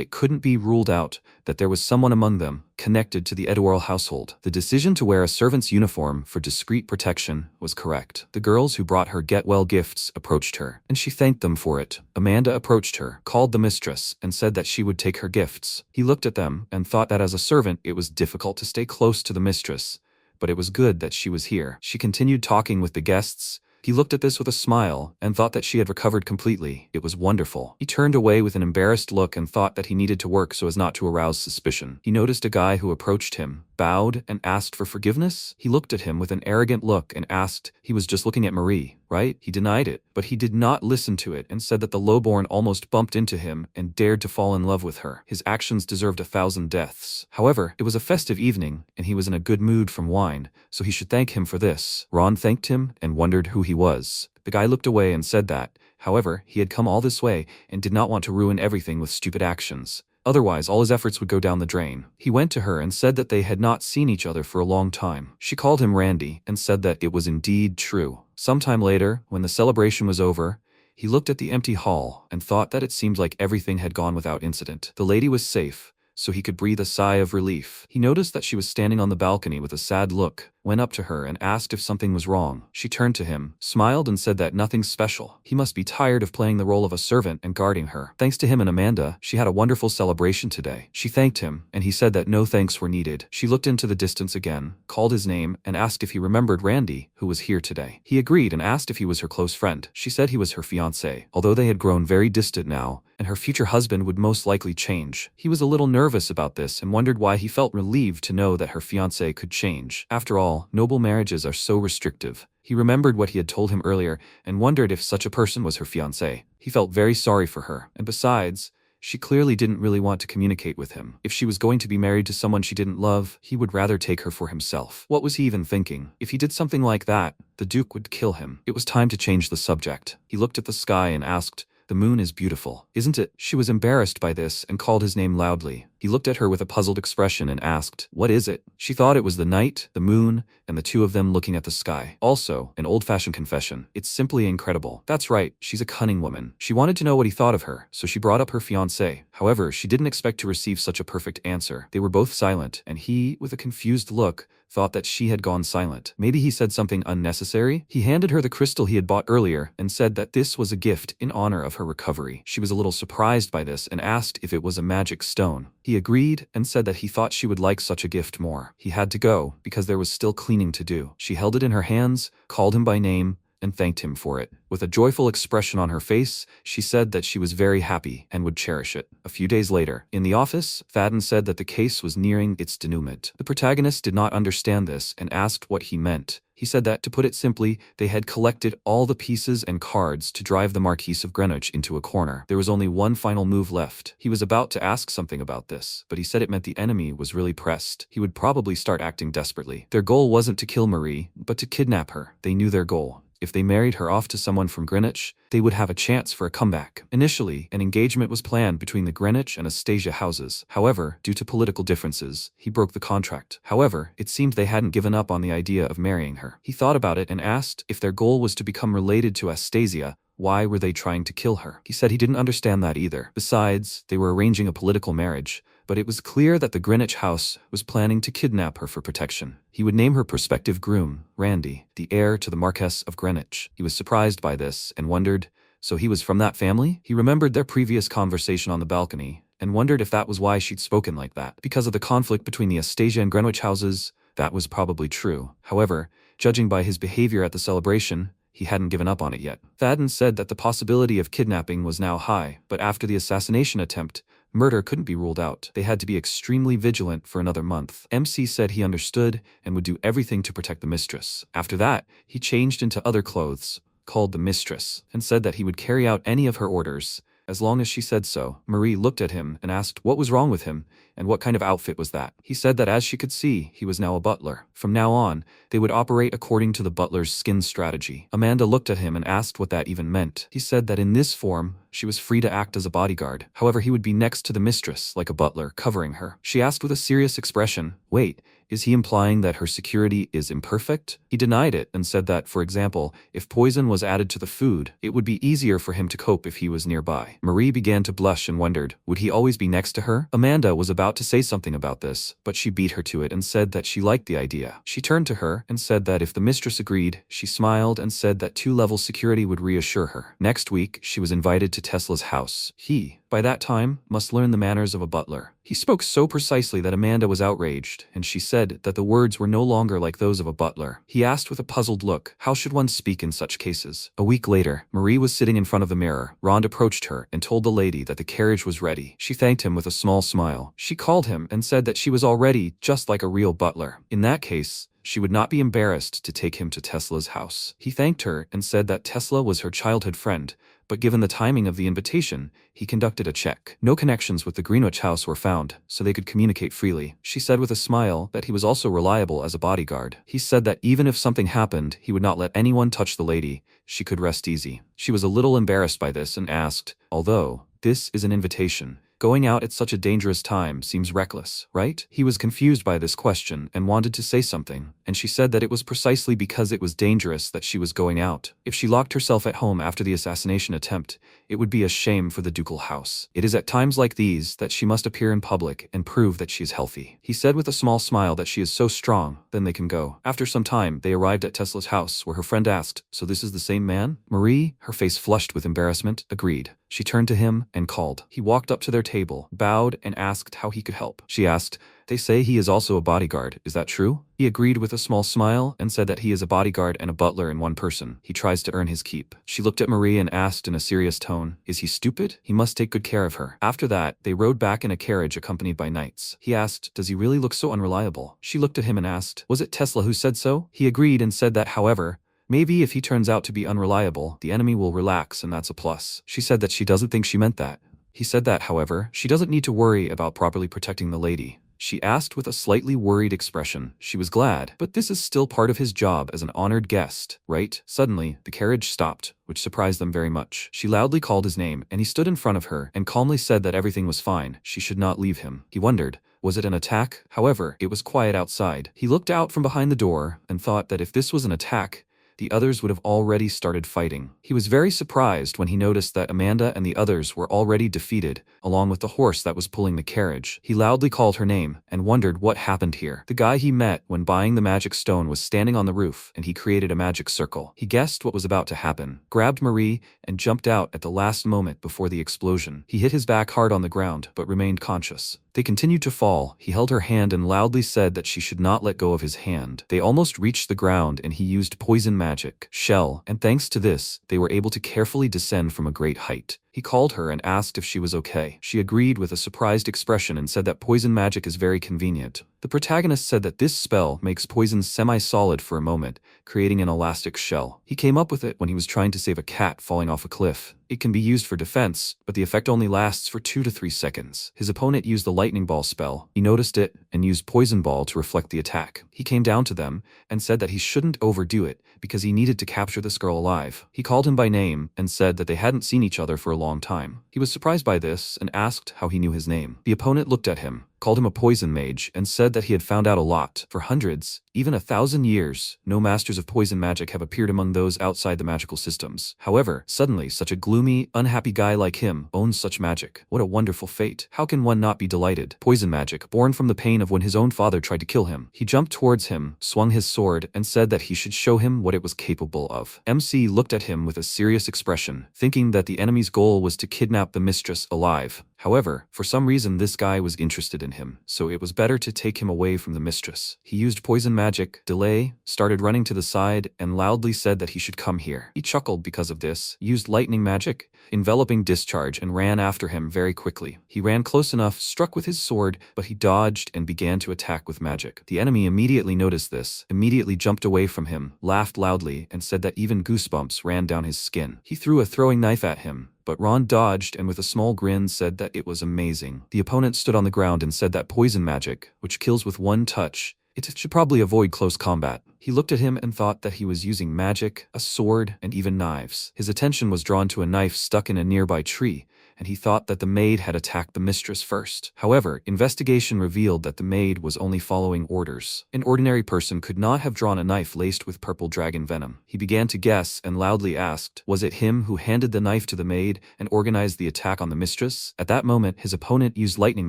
it couldn't be ruled out that there was someone among them connected to the Eduardo household. The decision to wear a servant's uniform for discreet protection was correct. The girls who brought her get-well gifts approached her, and she thanked them for it. Amanda approached her, called the mistress, and said that she would take her gifts. He looked at them and thought that as a servant it was difficult to stay close to the mistress, but it was good that she was here. She continued talking with the guests. He looked at this with a smile and thought that she had recovered completely. It was wonderful. He turned away with an embarrassed look and thought that he needed to work so as not to arouse suspicion. He noticed a guy who approached him, bowed, and asked for forgiveness. He looked at him with an arrogant look and asked, he was just looking at Marie, right? He denied it, but he did not listen to it and said that the lowborn almost bumped into him and dared to fall in love with her. His actions deserved 1,000 deaths. However, it was a festive evening, and he was in a good mood from wine, so he should thank him for this. Ron thanked him and wondered who he was. The guy looked away and said that, however, he had come all this way and did not want to ruin everything with stupid actions. Otherwise, all his efforts would go down the drain. He went to her and said that they had not seen each other for a long time. She called him Randy and said that it was indeed true. Sometime later, when the celebration was over, he looked at the empty hall and thought that it seemed like everything had gone without incident. The lady was safe, so he could breathe a sigh of relief. He noticed that she was standing on the balcony with a sad look, went up to her and asked if something was wrong. She turned to him, smiled and said that nothing special. He must be tired of playing the role of a servant and guarding her. Thanks to him and Amanda, she had a wonderful celebration today. She thanked him, and he said that no thanks were needed. She looked into the distance again, called his name, and asked if he remembered Randy, who was here today. He agreed and asked if he was her close friend. She said he was her fiancé, although they had grown very distant now, and her future husband would most likely change. He was a little nervous about this and wondered why he felt relieved to know that her fiancé could change. After all, noble marriages are so restrictive. He remembered what he had told him earlier and wondered if such a person was her fiancé. He felt very sorry for her, and besides, she clearly didn't really want to communicate with him. If she was going to be married to someone she didn't love, he would rather take her for himself. What was he even thinking? If he did something like that, the Duke would kill him. It was time to change the subject. He looked at the sky and asked, "The moon is beautiful, isn't it?" She was embarrassed by this and called his name loudly. He looked at her with a puzzled expression and asked, "What is it?" She thought it was the night, the moon, and the two of them looking at the sky. Also, an old-fashioned confession. It's simply incredible. That's right, she's a cunning woman. She wanted to know what he thought of her, so she brought up her fiancé. However, she didn't expect to receive such a perfect answer. They were both silent, and he, with a confused look, thought that she had gone silent. Maybe he said something unnecessary? He handed her the crystal he had bought earlier and said that this was a gift in honor of her recovery. She was a little surprised by this and asked if it was a magic stone. He agreed and said that he thought she would like such a gift more. He had to go, because there was still cleaning to do. She held it in her hands, called him by name, and thanked him for it. With a joyful expression on her face, she said that she was very happy and would cherish it. A few days later, in the office, Thadden said that the case was nearing its denouement. The protagonist did not understand this and asked what he meant. He said that, to put it simply, they had collected all the pieces and cards to drive the Marquis of Greenwich into a corner. There was only one final move left. He was about to ask something about this, but he said it meant the enemy was really pressed. He would probably start acting desperately. Their goal wasn't to kill Marie, but to kidnap her. They knew their goal. If they married her off to someone from Greenwich, they would have a chance for a comeback. Initially, an engagement was planned between the Greenwich and Astasia houses. However, due to political differences, he broke the contract. However, it seemed they hadn't given up on the idea of marrying her. He thought about it and asked if their goal was to become related to Astasia. Why were they trying to kill her? He said he didn't understand that either. Besides, they were arranging a political marriage, but it was clear that the Greenwich house was planning to kidnap her for protection. He would name her prospective groom, Randy, the heir to the Marquess of Greenwich. He was surprised by this and wondered, so he was from that family? He remembered their previous conversation on the balcony and wondered if that was why she'd spoken like that. Because of the conflict between the Astasia and Greenwich houses, that was probably true. However, judging by his behavior at the celebration, he hadn't given up on it yet. Thadden said that the possibility of kidnapping was now high, but after the assassination attempt, murder couldn't be ruled out. They had to be extremely vigilant for another month. MC said he understood and would do everything to protect the mistress. After that, he changed into other clothes, called the mistress, and said that he would carry out any of her orders, as long as she said so. Marie looked at him and asked what was wrong with him, and what kind of outfit was that. He said that as she could see, he was now a butler. From now on, they would operate according to the butler's skin strategy. Amanda looked at him and asked what that even meant. He said that in this form, she was free to act as a bodyguard. However, he would be next to the mistress, like a butler, covering her. She asked with a serious expression, "Wait, is he implying that her security is imperfect?" He denied it and said that, for example, if poison was added to the food, it would be easier for him to cope if he was nearby. Marie began to blush and wondered, would he always be next to her? Amanda was about to say something about this, but she beat her to it and said that she liked the idea. She turned to her and said that if the mistress agreed, she smiled and said that 2-level security would reassure her. Next week, she was invited to Tesla's house. He, by that time, must learn the manners of a butler. He spoke so precisely that Amanda was outraged, and she said that the words were no longer like those of a butler. He asked with a puzzled look, how should one speak in such cases? A week later, Marie was sitting in front of the mirror. Rond approached her and told the lady that the carriage was ready. She thanked him with a small smile. She called him and said that she was already just like a real butler. In that case, she would not be embarrassed to take him to Tesla's house. He thanked her and said that Tesla was her childhood friend, but given the timing of the invitation, he conducted a check. No connections with the Greenwich house were found, so they could communicate freely. She said with a smile that he was also reliable as a bodyguard. He said that even if something happened, he would not let anyone touch the lady. She could rest easy. She was a little embarrassed by this and asked, although this is an invitation, going out at such a dangerous time seems reckless, right? He was confused by this question and wanted to say something, and she said that it was precisely because it was dangerous that she was going out. If she locked herself at home after the assassination attempt, it would be a shame for the ducal house. It is at times like these that she must appear in public and prove that she is healthy. He said with a small smile that she is so strong, then they can go. After some time, they arrived at Tesla's house, where her friend asked, "So this is the same man?" Marie, her face flushed with embarrassment, agreed. She turned to him and called. He walked up to their table, bowed, and asked how he could help. She asked, "They say he is also a bodyguard. Is that true?" He agreed with a small smile and said that he is a bodyguard and a butler in one person. He tries to earn his keep. She looked at Marie and asked in a serious tone, "Is he stupid? He must take good care of her." After that, they rode back in a carriage accompanied by knights. He asked, "Does he really look so unreliable?" She looked at him and asked, "Was it Tesla who said so?" He agreed and said that, however, maybe if he turns out to be unreliable, the enemy will relax and that's a plus. She said that she doesn't think she meant that. He said that, however, she doesn't need to worry about properly protecting the lady. She asked with a slightly worried expression. She was glad, but this is still part of his job as an honored guest, right? Suddenly, the carriage stopped, which surprised them very much. She loudly called his name, and he stood in front of her and calmly said that everything was fine. She should not leave him. He wondered, was it an attack? However, it was quiet outside. He looked out from behind the door and thought that if this was an attack, the others would have already started fighting. He was very surprised when he noticed that Amanda and the others were already defeated, along with the horse that was pulling the carriage. He loudly called her name and wondered what happened here. The guy he met when buying the magic stone was standing on the roof, and he created a magic circle. He guessed what was about to happen, grabbed Marie, and jumped out at the last moment before the explosion. He hit his back hard on the ground, but remained conscious. They continued to fall. He held her hand and loudly said that she should not let go of his hand. They almost reached the ground and he used poison magic, shell, and thanks to this, they were able to carefully descend from a great height. He called her and asked if she was okay. She agreed with a surprised expression and said that poison magic is very convenient. The protagonist said that this spell makes poison semi-solid for a moment, creating an elastic shell. He came up with it when he was trying to save a cat falling off a cliff. It can be used for defense, but the effect only lasts for 2 to 3 seconds. His opponent used the lightning ball spell. He noticed it and used poison ball to reflect the attack. He came down to them and said that he shouldn't overdo it because he needed to capture this girl alive. He called him by name and said that they hadn't seen each other for a long time. He was surprised by this and asked how he knew his name. The opponent looked at him, called him a poison mage, and said that he had found out a lot. For hundreds, even 1,000 years, no masters of poison magic have appeared among those outside the magical systems. However, suddenly such a gloomy, unhappy guy like him owns such magic. What a wonderful fate. How can one not be delighted? Poison magic, born from the pain of when his own father tried to kill him. He jumped towards him, swung his sword, and said that he should show him what it was capable of. MC looked at him with a serious expression, thinking that the enemy's goal was to kidnap the mistress alive. However, for some reason this guy was interested in him, so it was better to take him away from the mistress. He used poison magic, delay, started running to the side, and loudly said that he should come here. He chuckled because of this, used lightning magic, enveloping discharge, and ran after him very quickly. He ran close enough, struck with his sword, but he dodged and began to attack with magic. The enemy immediately noticed this, immediately jumped away from him, laughed loudly, and said that even goosebumps ran down his skin. He threw a throwing knife at him, but Ron dodged and with a small grin said that it was amazing. The opponent stood on the ground and said that poison magic, which kills with one touch, it should probably avoid close combat. He looked at him and thought that he was using magic, a sword, and even knives. His attention was drawn to a knife stuck in a nearby tree, and he thought that the maid had attacked the mistress first. However, investigation revealed that the maid was only following orders. An ordinary person could not have drawn a knife laced with purple dragon venom. He began to guess and loudly asked, was it him who handed the knife to the maid and organized the attack on the mistress? At that moment, his opponent used lightning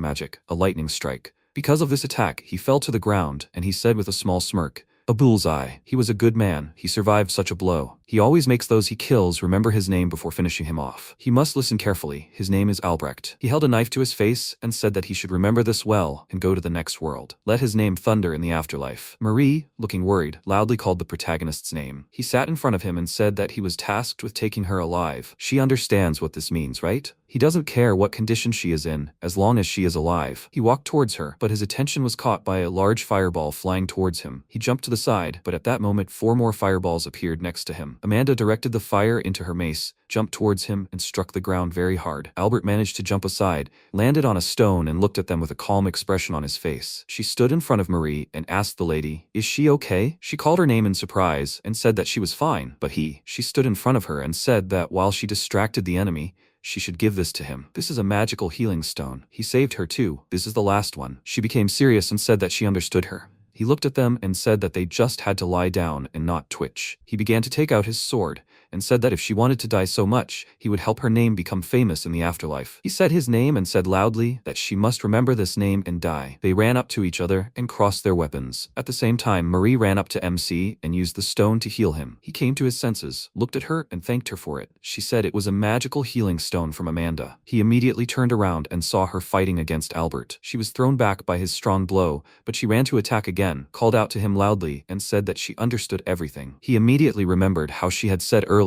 magic, a lightning strike. Because of this attack, he fell to the ground, and he said with a small smirk, "A bullseye. He was a good man. He survived such a blow. He always makes those he kills remember his name before finishing him off. He must listen carefully. His name is Alrech." He held a knife to his face and said that he should remember this well and go to the next world. Let his name thunder in the afterlife. Marie, looking worried, loudly called the protagonist's name. He sat in front of him and said that he was tasked with taking her alive. She understands what this means, right? He doesn't care what condition she is in, as long as she is alive. He walked towards her, but his attention was caught by a large fireball flying towards him. He jumped to the side, but at that moment 4 more fireballs appeared next to him. Amanda directed the fire into her mace, jumped towards him, and struck the ground very hard. Albert managed to jump aside, landed on a stone, and looked at them with a calm expression on his face. She stood in front of Marie and asked the lady, "Is she okay?" She called her name in surprise and said that she was fine, but she stood in front of her and said that while she distracted the enemy, she should give this to him. "This is a magical healing stone. He saved her too. This is the last one." She became serious and said that she understood her. He looked at them and said that they just had to lie down and not twitch. He began to take out his sword and said that if she wanted to die so much, he would help her name become famous in the afterlife. He said his name and said loudly that she must remember this name and die. They ran up to each other and crossed their weapons. At the same time, Marie ran up to MC and used the stone to heal him. He came to his senses, looked at her, and thanked her for it. She said it was a magical healing stone from Amanda. He immediately turned around and saw her fighting against Albert. She was thrown back by his strong blow, but she ran to attack again, called out to him loudly, and said that she understood everything. He immediately remembered how she had said earlier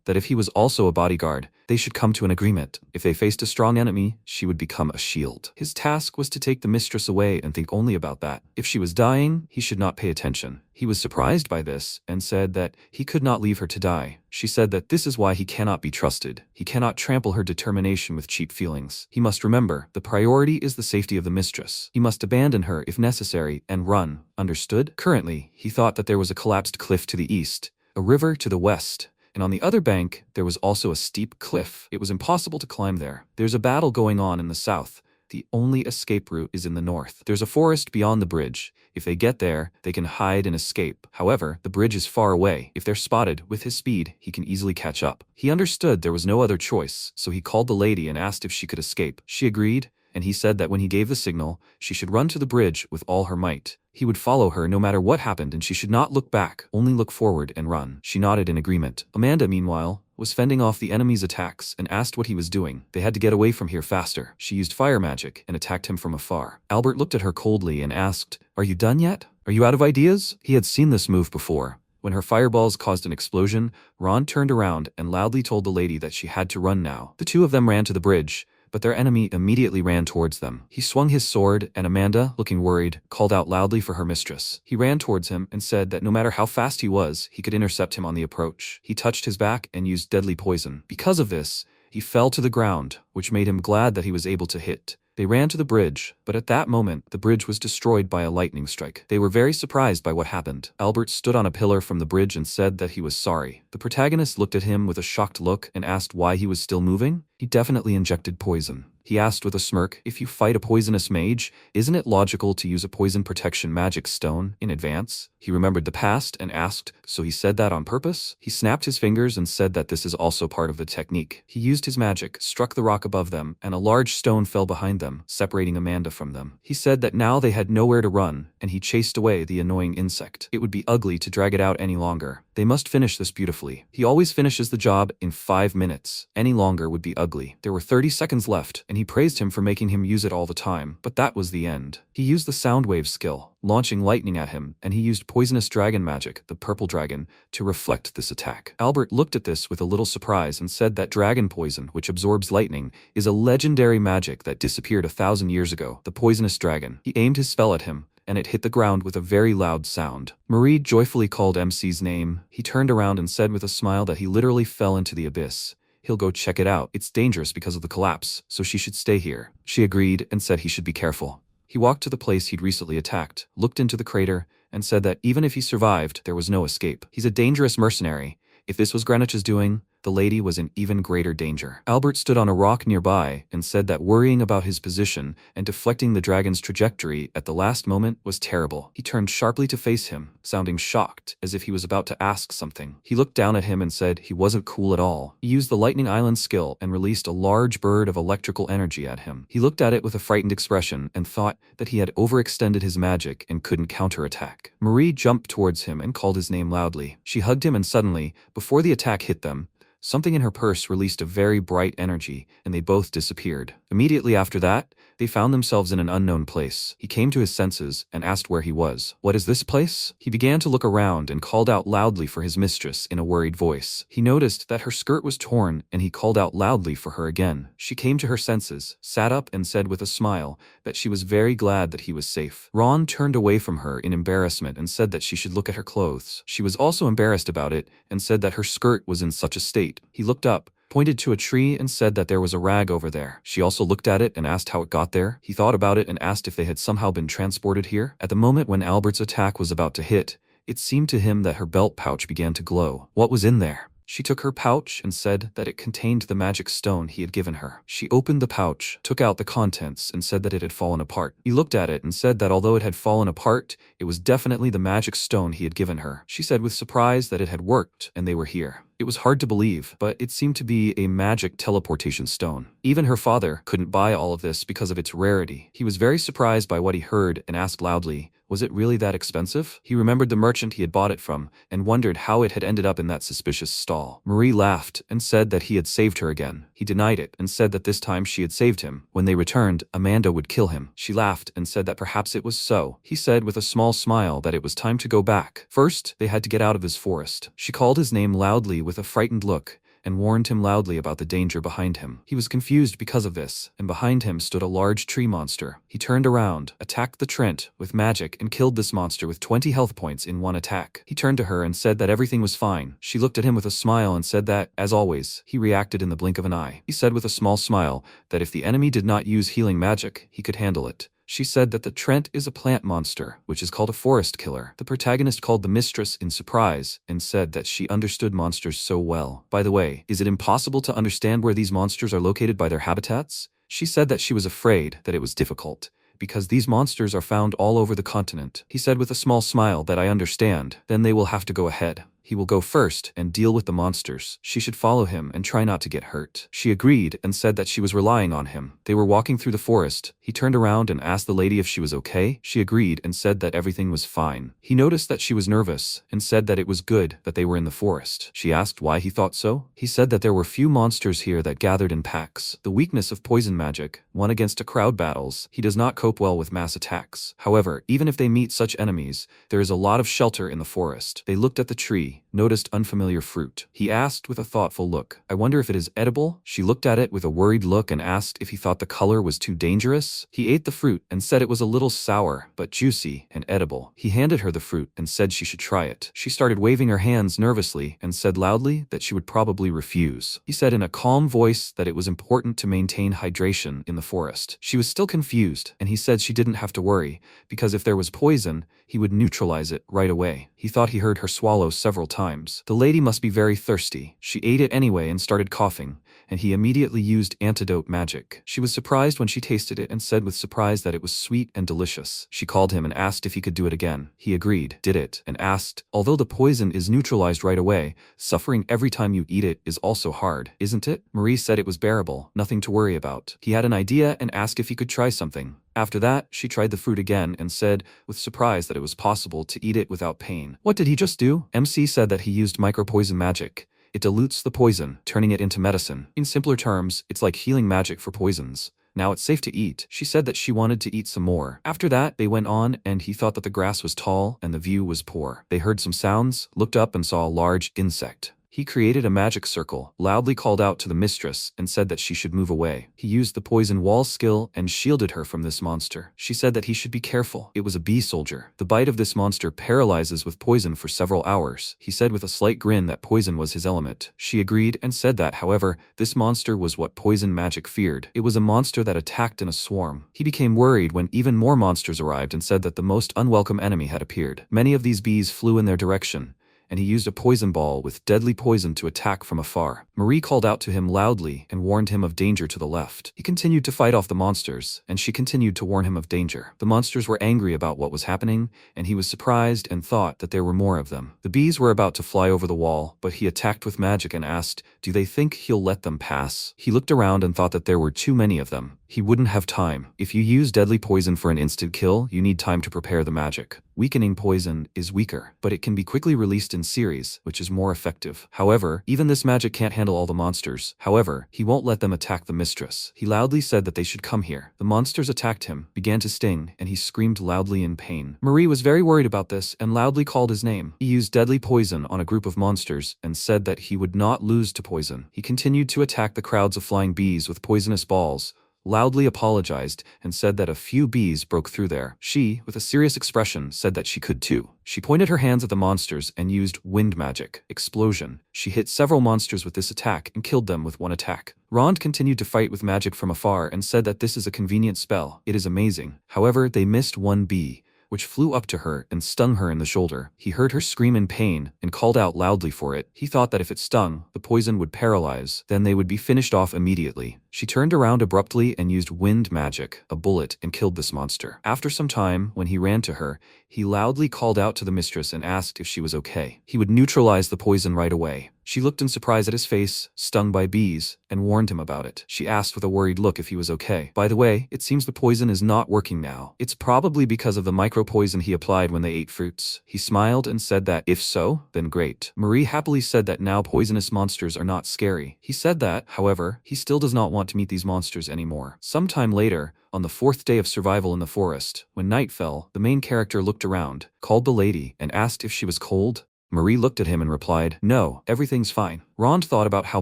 that if he was also a bodyguard, they should come to an agreement. If they faced a strong enemy, she would become a shield. His task was to take the mistress away and think only about that. If she was dying, he should not pay attention. He was surprised by this and said that he could not leave her to die. She said that this is why he cannot be trusted. He cannot trample her determination with cheap feelings. He must remember, the priority is the safety of the mistress. He must abandon her if necessary and run. Understood? Currently, he thought that there was a collapsed cliff to the east, a river to the west, and on the other bank, there was also a steep cliff. It was impossible to climb there. There's a battle going on in the south. The only escape route is in the north. There's a forest beyond the bridge. If they get there, they can hide and escape. However, the bridge is far away. If they're spotted, with his speed, he can easily catch up. He understood there was no other choice, so he called the lady and asked if she could escape. She agreed, and he said that when he gave the signal, she should run to the bridge with all her might. He would follow her no matter what happened, and she should not look back, only look forward and run. She nodded in agreement. Amanda, meanwhile, was fending off the enemy's attacks and asked what he was doing. They had to get away from here faster. She used fire magic and attacked him from afar. Albert looked at her coldly and asked, "Are you done yet? Are you out of ideas?" He had seen this move before. When her fireballs caused an explosion, Ron turned around and loudly told the lady that she had to run now. The two of them ran to the bridge, but their enemy immediately ran towards them. He swung his sword, and Amanda, looking worried, called out loudly for her mistress. He ran towards him and said that no matter how fast he was, he could intercept him on the approach. He touched his back and used deadly poison. Because of this, he fell to the ground, which made him glad that he was able to hit. They ran to the bridge, but at that moment, the bridge was destroyed by a lightning strike. They were very surprised by what happened. Albert stood on a pillar from the bridge and said that he was sorry. The protagonist looked at him with a shocked look and asked why he was still moving. He definitely injected poison. He asked with a smirk, "If you fight a poisonous mage, isn't it logical to use a poison protection magic stone in advance?" He remembered the past and asked, "So he said that on purpose?" He snapped his fingers and said that this is also part of the technique. He used his magic, struck the rock above them, and a large stone fell behind them, separating Amanda from them. He said that now they had nowhere to run, and he chased away the annoying insect. It would be ugly to drag it out any longer. They must finish this beautifully. He always finishes the job in 5 minutes. Any longer would be ugly. There were 30 seconds left, and he praised him for making him use it all the time. But that was the end. He used the soundwave skill, launching lightning at him, and he used poisonous dragon magic, the purple dragon, to reflect this attack. Albert looked at this with a little surprise and said that dragon poison, which absorbs lightning, is a legendary magic that disappeared 1,000 years ago, the poisonous dragon. He aimed his spell at him, and it hit the ground with a very loud sound. Marie joyfully called MC's name. He turned around and said with a smile that he literally fell into the abyss. He'll go check it out. It's dangerous because of the collapse, so she should stay here. She agreed and said he should be careful. He walked to the place he'd recently attacked, looked into the crater, and said that even if he survived, there was no escape. He's a dangerous mercenary. If this was Greenwich's doing, the lady was in even greater danger. Albert stood on a rock nearby and said that worrying about his position and deflecting the dragon's trajectory at the last moment was terrible. He turned sharply to face him, sounding shocked, as if he was about to ask something. He looked down at him and said he wasn't cool at all. He used the Lightning Island skill and released a large bird of electrical energy at him. He looked at it with a frightened expression and thought that he had overextended his magic and couldn't counterattack. Marie jumped towards him and called his name loudly. She hugged him and suddenly, before the attack hit them, something in her purse released a very bright energy, and they both disappeared. Immediately after that, they They found themselves in an unknown place. He came to his senses and asked where he was. What is this place? He began to look around and called out loudly for his mistress in a worried voice. He noticed that her skirt was torn and he called out loudly for her again. She came to her senses, sat up and said with a smile that she was very glad that he was safe. Ron turned away from her in embarrassment and said that she should look at her clothes. She was also embarrassed about it and said that her skirt was in such a state. He looked up, pointed to a tree and said that there was a rag over there. She also looked at it and asked how it got there. He thought about it and asked if they had somehow been transported here. At the moment when Albert's attack was about to hit, it seemed to him that her belt pouch began to glow. What was in there? She took her pouch and said that it contained the magic stone he had given her. She opened the pouch, took out the contents, and said that it had fallen apart. He looked at it and said that although it had fallen apart, it was definitely the magic stone he had given her. She said with surprise that it had worked and they were here. It was hard to believe, but it seemed to be a magic teleportation stone. Even her father couldn't buy all of this because of its rarity. He was very surprised by what he heard and asked loudly, was it really that expensive? He remembered the merchant he had bought it from and wondered how it had ended up in that suspicious stall. Marie laughed and said that he had saved her again. He denied it and said that this time she had saved him. When they returned, Amanda would kill him. She laughed and said that perhaps it was so. He said with a small smile that it was time to go back. First, they had to get out of his forest. She called his name loudly with a frightened look and warned him loudly about the danger behind him. He was confused because of this, and behind him stood a large tree monster. He turned around, attacked the Trent with magic and killed this monster with 20 health points in one attack. He turned to her and said that everything was fine. She looked at him with a smile and said that, as always, he reacted in the blink of an eye. He said with a small smile that if the enemy did not use healing magic, he could handle it. She said that the Trent is a plant monster, which is called a forest killer. The protagonist called the mistress in surprise and said that she understood monsters so well. By the way, is it impossible to understand where these monsters are located by their habitats? She said that she was afraid that it was difficult, because these monsters are found all over the continent. He said with a small smile that I understand, then they will have to go ahead. He will go first and deal with the monsters. She should follow him and try not to get hurt. She agreed and said that she was relying on him. They were walking through the forest. He turned around and asked the lady if she was okay. She agreed and said that everything was fine. He noticed that she was nervous and said that it was good that they were in the forest. She asked why he thought so. He said that there were few monsters here that gathered in packs. The weakness of poison magic, one against a crowd battles, he does not cope well with mass attacks. However, even if they meet such enemies, there is a lot of shelter in the forest. They looked at the tree, noticed unfamiliar fruit. He asked with a thoughtful look, I wonder if it is edible? She looked at it with a worried look and asked if he thought the color was too dangerous. He ate the fruit and said it was a little sour, but juicy and edible. He handed her the fruit and said she should try it. She started waving her hands nervously and said loudly that she would probably refuse. He said in a calm voice that it was important to maintain hydration in the forest. She was still confused, and he said she didn't have to worry, because if there was poison, he would neutralize it right away. He thought he heard her swallow several times. The lady must be very thirsty. She ate it anyway and started coughing, and he immediately used antidote magic. She was surprised when she tasted it and said with surprise that it was sweet and delicious. She called him and asked if he could do it again. He agreed, did it, and asked, although the poison is neutralized right away, suffering every time you eat it is also hard, isn't it? Marie said it was bearable, nothing to worry about. He had an idea and asked if he could try something. After that, she tried the fruit again and said, with surprise, that it was possible to eat it without pain. What did he just do? MC said that he used micropoison magic. It dilutes the poison, turning it into medicine. In simpler terms, it's like healing magic for poisons. Now it's safe to eat. She said that she wanted to eat some more. After that, they went on, and he thought that the grass was tall and the view was poor. They heard some sounds, looked up and saw a large insect. He created a magic circle, loudly called out to the mistress, and said that she should move away. He used the poison wall skill and shielded her from this monster. She said that he should be careful. It was a bee soldier. The bite of this monster paralyzes with poison for several hours. He said with a slight grin that poison was his element. She agreed and said that, however, this monster was what poison magic feared. It was a monster that attacked in a swarm. He became worried when even more monsters arrived and said that the most unwelcome enemy had appeared. Many of these bees flew in their direction, and he used a poison ball with deadly poison to attack from afar. Marie called out to him loudly and warned him of danger to the left. He continued to fight off the monsters, and she continued to warn him of danger. The monsters were angry about what was happening, and he was surprised and thought that there were more of them. The bees were about to fly over the wall, but he attacked with magic and asked, do they think he'll let them pass? He looked around and thought that there were too many of them. He wouldn't have time. If you use deadly poison for an instant kill, you need time to prepare the magic. Weakening poison is weaker, but it can be quickly released in series, which is more effective. However, even this magic can't handle all the monsters. However, he won't let them attack the mistress. He loudly said that they should come here. The monsters attacked him, began to sting, and he screamed loudly in pain. Marie was very worried about this and loudly called his name. He used deadly poison on a group of monsters and said that he would not lose to poison. He continued to attack the crowds of flying bees with poisonous balls, loudly apologized, and said that a few bees broke through there. She, with a serious expression, said that she could too. She pointed her hands at the monsters and used wind magic. Explosion. She hit several monsters with this attack and killed them with one attack. Rond continued to fight with magic from afar and said that this is a convenient spell. It is amazing. However, they missed one bee, which flew up to her and stung her in the shoulder. He heard her scream in pain and called out loudly for it. He thought that if it stung, the poison would paralyze, then they would be finished off immediately. She turned around abruptly and used wind magic, a bullet, and killed this monster. After some time, when he ran to her, he loudly called out to the mistress and asked if she was okay. He would neutralize the poison right away. She looked in surprise at his face, stung by bees, and warned him about it. She asked with a worried look if he was okay. By the way, it seems the poison is not working now. It's probably because of the micro-poison he applied when they ate fruits. He smiled and said that if so, then great. Marie happily said that now poisonous monsters are not scary. He said that, however, he still does not want to meet these monsters anymore. Sometime later, on the 4th day of survival in the forest, when night fell, the main character looked around, called the lady, and asked if she was cold. Marie looked at him and replied, "No, everything's fine." Rond thought about how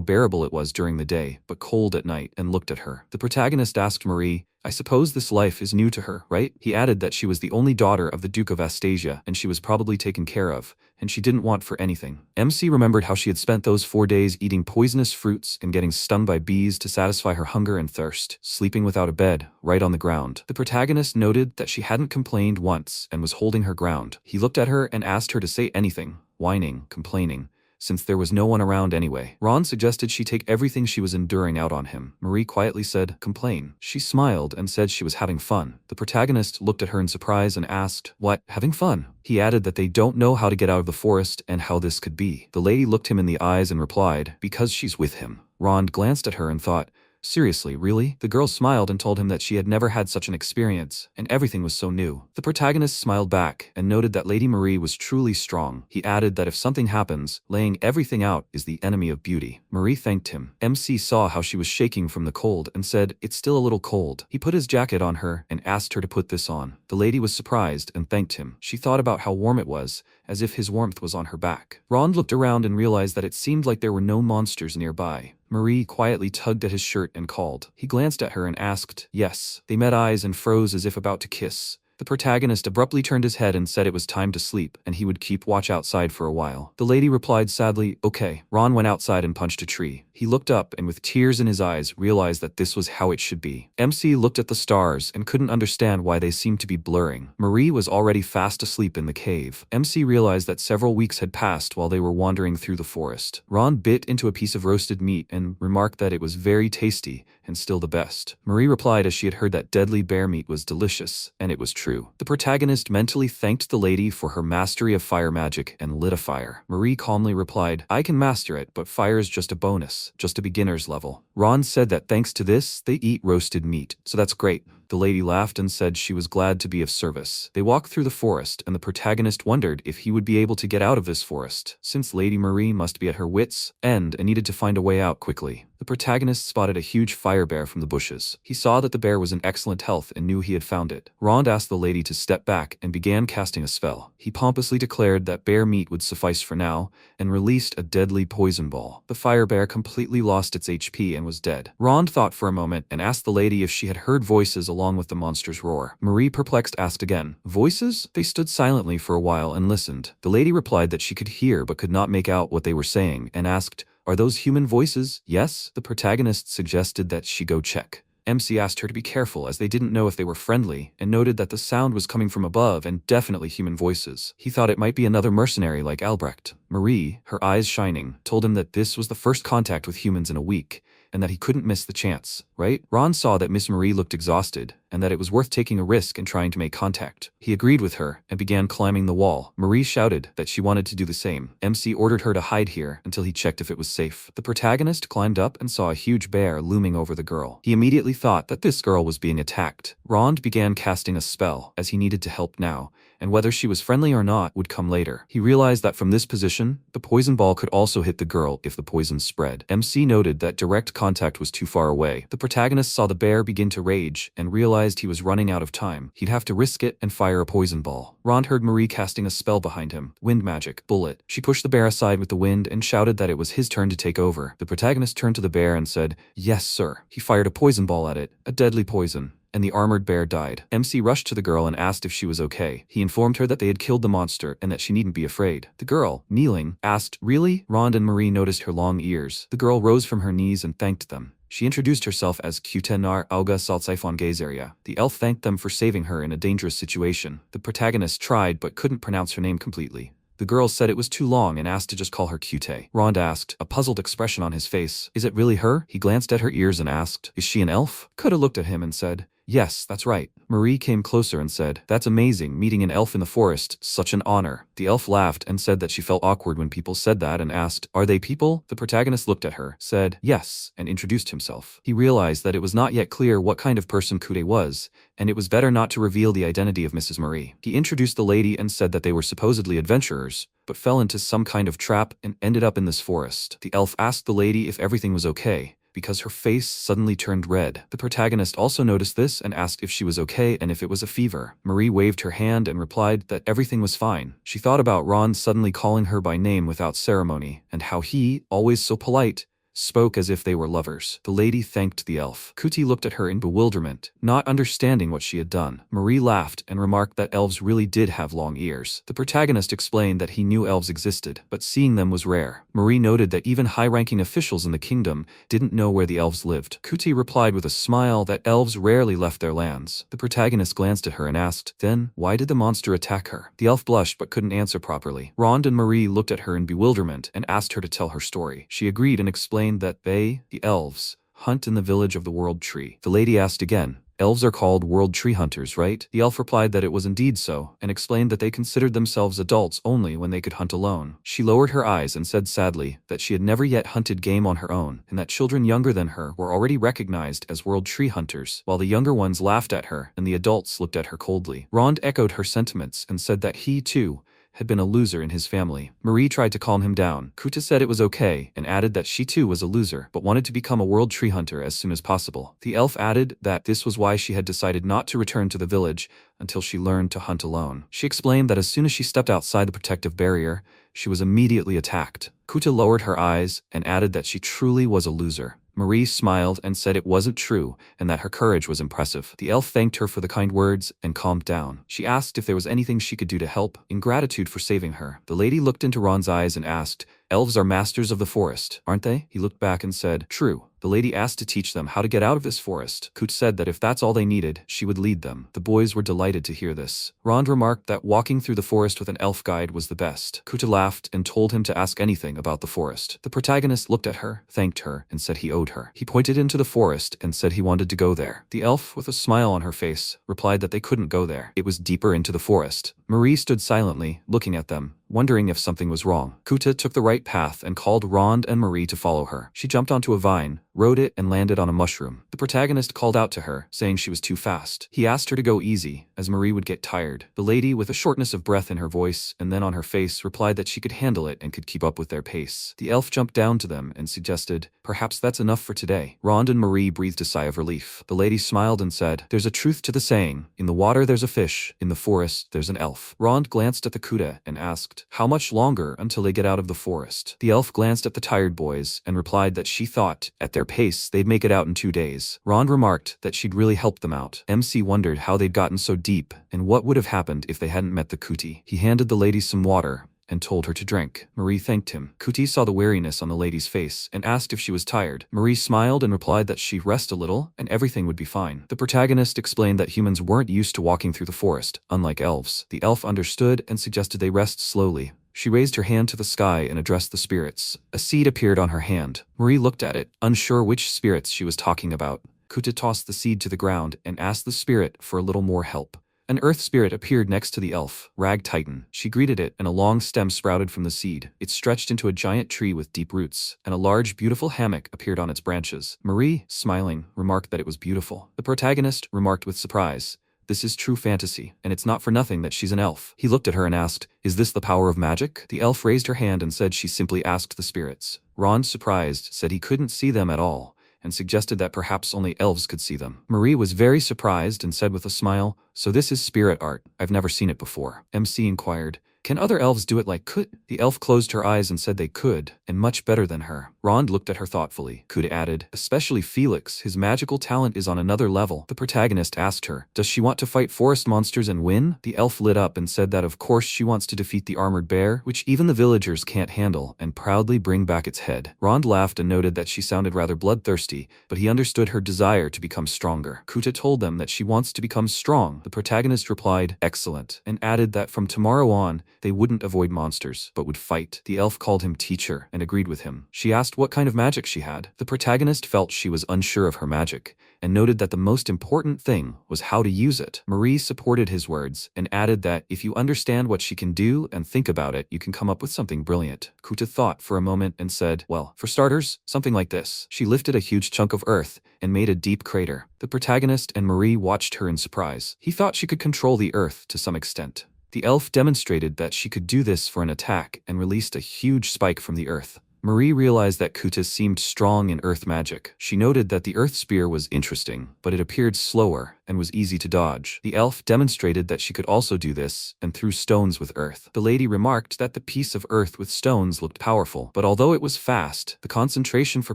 bearable it was during the day, but cold at night, and looked at her. The protagonist asked Marie, "I suppose this life is new to her, right?" He added that she was the only daughter of the Duke of Astasia, and she was probably taken care of, and she didn't want for anything. MC remembered how she had spent those 4 days eating poisonous fruits and getting stung by bees to satisfy her hunger and thirst, sleeping without a bed, right on the ground. The protagonist noted that she hadn't complained once and was holding her ground. He looked at her and asked her to say anything, whining, complaining, since there was no one around anyway. Ron suggested she take everything she was enduring out on him. Marie quietly said, "Complain." She smiled and said she was having fun. The protagonist looked at her in surprise and asked, "What, having fun?" He added that they don't know how to get out of the forest and how this could be. The lady looked him in the eyes and replied, "Because she's with him." Ron glanced at her and thought, "Seriously, really?" The girl smiled and told him that she had never had such an experience, and everything was so new. The protagonist smiled back and noted that Lady Marie was truly strong. He added that if something happens, laying everything out is the enemy of beauty. Marie thanked him. MC saw how she was shaking from the cold and said, "It's still a little cold." He put his jacket on her and asked her to put this on. The lady was surprised and thanked him. She thought about how warm it was, as if his warmth was on her back. Rond looked around and realized that it seemed like there were no monsters nearby. Marie quietly tugged at his shirt and called. He glanced at her and asked, "Yes." They met eyes and froze as if about to kiss. The protagonist abruptly turned his head and said it was time to sleep, and he would keep watch outside for a while. The lady replied sadly, "Okay." Ron went outside and punched a tree. He looked up and with tears in his eyes realized that this was how it should be. MC looked at the stars and couldn't understand why they seemed to be blurring. Marie was already fast asleep in the cave. MC realized that several weeks had passed while they were wandering through the forest. Ron bit into a piece of roasted meat and remarked that it was very tasty and still the best. Marie replied as she had heard that deadly bear meat was delicious, and it was true. The protagonist mentally thanked the lady for her mastery of fire magic and lit a fire. Marie calmly replied, "I can master it, but fire is just a bonus, just a beginner's level." Ron said that thanks to this, they eat roasted meat, so that's great. The lady laughed and said she was glad to be of service. They walked through the forest, and the protagonist wondered if he would be able to get out of this forest, since Lady Marie must be at her wits' end and needed to find a way out quickly. The protagonist spotted a huge fire bear from the bushes. He saw that the bear was in excellent health and knew he had found it. Rond asked the lady to step back and began casting a spell. He pompously declared that bear meat would suffice for now and released a deadly poison ball. The fire bear completely lost its HP and was dead. Rond thought for a moment and asked the lady if she had heard voices along with the monster's roar. Marie, perplexed, asked again, "Voices?" They stood silently for a while and listened. The lady replied that she could hear but could not make out what they were saying and asked, "Are those human voices?" "Yes." The protagonist suggested that she go check. MC asked her to be careful as they didn't know if they were friendly and noted that the sound was coming from above and definitely human voices. He thought it might be another mercenary like Alrech. Marie, her eyes shining, told him that this was the first contact with humans in a week and that he couldn't miss the chance, right? Ron saw that Miss Marie looked exhausted and that it was worth taking a risk and trying to make contact. He agreed with her and began climbing the wall. Marie shouted that she wanted to do the same. MC ordered her to hide here until he checked if it was safe. The protagonist climbed up and saw a huge bear looming over the girl. He immediately thought that this girl was being attacked. Rond began casting a spell, as he needed to help now, and whether she was friendly or not would come later. He realized that from this position, the poison ball could also hit the girl if the poison spread. MC noted that direct contact was too far away. The protagonist saw the bear begin to rage and realized he was running out of time. He'd have to risk it and fire a poison ball. Rond heard Marie casting a spell behind him. Wind magic. Bullet. She pushed the bear aside with the wind and shouted that it was his turn to take over. The protagonist turned to the bear and said, "Yes, sir." He fired a poison ball at it, a deadly poison, and the armored bear died. MC rushed to the girl and asked if she was okay. He informed her that they had killed the monster and that she needn't be afraid. The girl, kneeling, asked, "Really?" Rond and Marie noticed her long ears. The girl rose from her knees and thanked them. She introduced herself as Coute nar auga saltsaifon gazeria. The elf thanked them for saving her in a dangerous situation. The protagonist tried but couldn't pronounce her name completely. The girl said it was too long and asked to just call her Coute. Rond asked, a puzzled expression on his face, "Is it really her?" He glanced at her ears and asked, "Is she an elf?" Coute looked at him and said, "Yes, that's right." Marie came closer and said, "That's amazing, meeting an elf in the forest, such an honor." The elf laughed and said that she felt awkward when people said that and asked, "Are they people?" The protagonist looked at her, said, "Yes," and introduced himself. He realized that it was not yet clear what kind of person Coute was, and it was better not to reveal the identity of Mrs. Marie. He introduced the lady and said that they were supposedly adventurers, but fell into some kind of trap and ended up in this forest. The elf asked the lady if everything was okay, because her face suddenly turned red. The protagonist also noticed this and asked if she was okay and if it was a fever. Marie waved her hand and replied that everything was fine. She thought about Ron suddenly calling her by name without ceremony, and how he, always so polite, spoke as if they were lovers. The lady thanked the elf. Coute looked at her in bewilderment, not understanding what she had done. Marie laughed and remarked that elves really did have long ears. The protagonist explained that he knew elves existed, but seeing them was rare. Marie noted that even high-ranking officials in the kingdom didn't know where the elves lived. Coute replied with a smile that elves rarely left their lands. The protagonist glanced at her and asked, "Then, why did the monster attack her?" The elf blushed but couldn't answer properly. Rond and Marie looked at her in bewilderment and asked her to tell her story. She agreed and explained that they, the elves, hunt in the village of the World Tree. The lady asked again, "Elves are called World Tree Hunters, right?" The elf replied that it was indeed so, and explained that they considered themselves adults only when they could hunt alone. She lowered her eyes and said sadly that she had never yet hunted game on her own, and that children younger than her were already recognized as World Tree Hunters, while the younger ones laughed at her and the adults looked at her coldly. Rond echoed her sentiments and said that he, too, had been a loser in his family. Marie tried to calm him down. Coute said it was okay, and added that she too was a loser, but wanted to become a world tree hunter as soon as possible. The elf added that this was why she had decided not to return to the village until she learned to hunt alone. She explained that as soon as she stepped outside the protective barrier, she was immediately attacked. Coute lowered her eyes and added that she truly was a loser. Marie smiled and said it wasn't true and that her courage was impressive. The elf thanked her for the kind words and calmed down. She asked if there was anything she could do to help, in gratitude for saving her. The lady looked into Ron's eyes and asked, "Elves are masters of the forest, aren't they?" He looked back and said, "True." The lady asked to teach them how to get out of this forest. Coute said that if that's all they needed, she would lead them. The boys were delighted to hear this. Rond remarked that walking through the forest with an elf guide was the best. Coute laughed and told him to ask anything about the forest. The protagonist looked at her, thanked her, and said he owed her. He pointed into the forest and said he wanted to go there. The elf, with a smile on her face, replied that they couldn't go there. It was deeper into the forest. Marie stood silently, looking at them, wondering if something was wrong. Coute took the right path and called Rond and Marie to follow her. She jumped onto a vine, rode it, and landed on a mushroom. The protagonist called out to her, saying she was too fast. He asked her to go easy, as Marie would get tired. The lady, with a shortness of breath in her voice and then on her face, replied that she could handle it and could keep up with their pace. The elf jumped down to them and suggested, "Perhaps that's enough for today." Rond and Marie breathed a sigh of relief. The lady smiled and said, "There's a truth to the saying, in the water there's a fish, in the forest there's an elf." Rond glanced at the Coute and asked, "How much longer until they get out of the forest?" The elf glanced at the tired boys and replied that she thought, at their pace, they'd make it out in 2 days. Rond remarked that she'd really helped them out. MC wondered how they'd gotten so deep and what would have happened if they hadn't met the Coute. He handed the lady some water and told her to drink. Marie thanked him. Coute saw the weariness on the lady's face and asked if she was tired. Marie smiled and replied that she'd rest a little and everything would be fine. The protagonist explained that humans weren't used to walking through the forest, unlike elves. The elf understood and suggested they rest slowly. She raised her hand to the sky and addressed the spirits. A seed appeared on her hand. Marie looked at it, unsure which spirits she was talking about. Coute tossed the seed to the ground and asked the spirit for a little more help. An earth spirit appeared next to the elf, Rag Titan. She greeted it, and a long stem sprouted from the seed. It stretched into a giant tree with deep roots, and a large, beautiful hammock appeared on its branches. Marie, smiling, remarked that it was beautiful. The protagonist remarked with surprise, "This is true fantasy, and it's not for nothing that she's an elf." He looked at her and asked, "Is this the power of magic?" The elf raised her hand and said she simply asked the spirits. Rond, surprised, said he couldn't see them at all, and suggested that perhaps only elves could see them. Marie was very surprised and said with a smile, "So this is spirit art. I've never seen it before." MC inquired, "Can other elves do it like Coute?" The elf closed her eyes and said they could, and much better than her. Rond looked at her thoughtfully. Coute added, "Especially Felix, his magical talent is on another level." The protagonist asked her, "Does she want to fight forest monsters and win?" The elf lit up and said that of course she wants to defeat the armored bear, which even the villagers can't handle, and proudly bring back its head. Rond laughed and noted that she sounded rather bloodthirsty, but he understood her desire to become stronger. Coute told them that she wants to become strong. The protagonist replied, "Excellent," and added that from tomorrow on, they wouldn't avoid monsters, but would fight. The elf called him teacher and agreed with him. She asked what kind of magic she had. The protagonist felt she was unsure of her magic, and noted that the most important thing was how to use it. Marie supported his words, and added that if you understand what she can do and think about it, you can come up with something brilliant. Coute thought for a moment and said, "Well, for starters, something like this." She lifted a huge chunk of earth and made a deep crater. The protagonist and Marie watched her in surprise. He thought she could control the earth to some extent. The elf demonstrated that she could do this for an attack and released a huge spike from the earth. Marie realized that Coute seemed strong in earth magic. She noted that the earth spear was interesting, but it appeared slower and was easy to dodge. The elf demonstrated that she could also do this and threw stones with earth. The lady remarked that the piece of earth with stones looked powerful, but although it was fast, the concentration for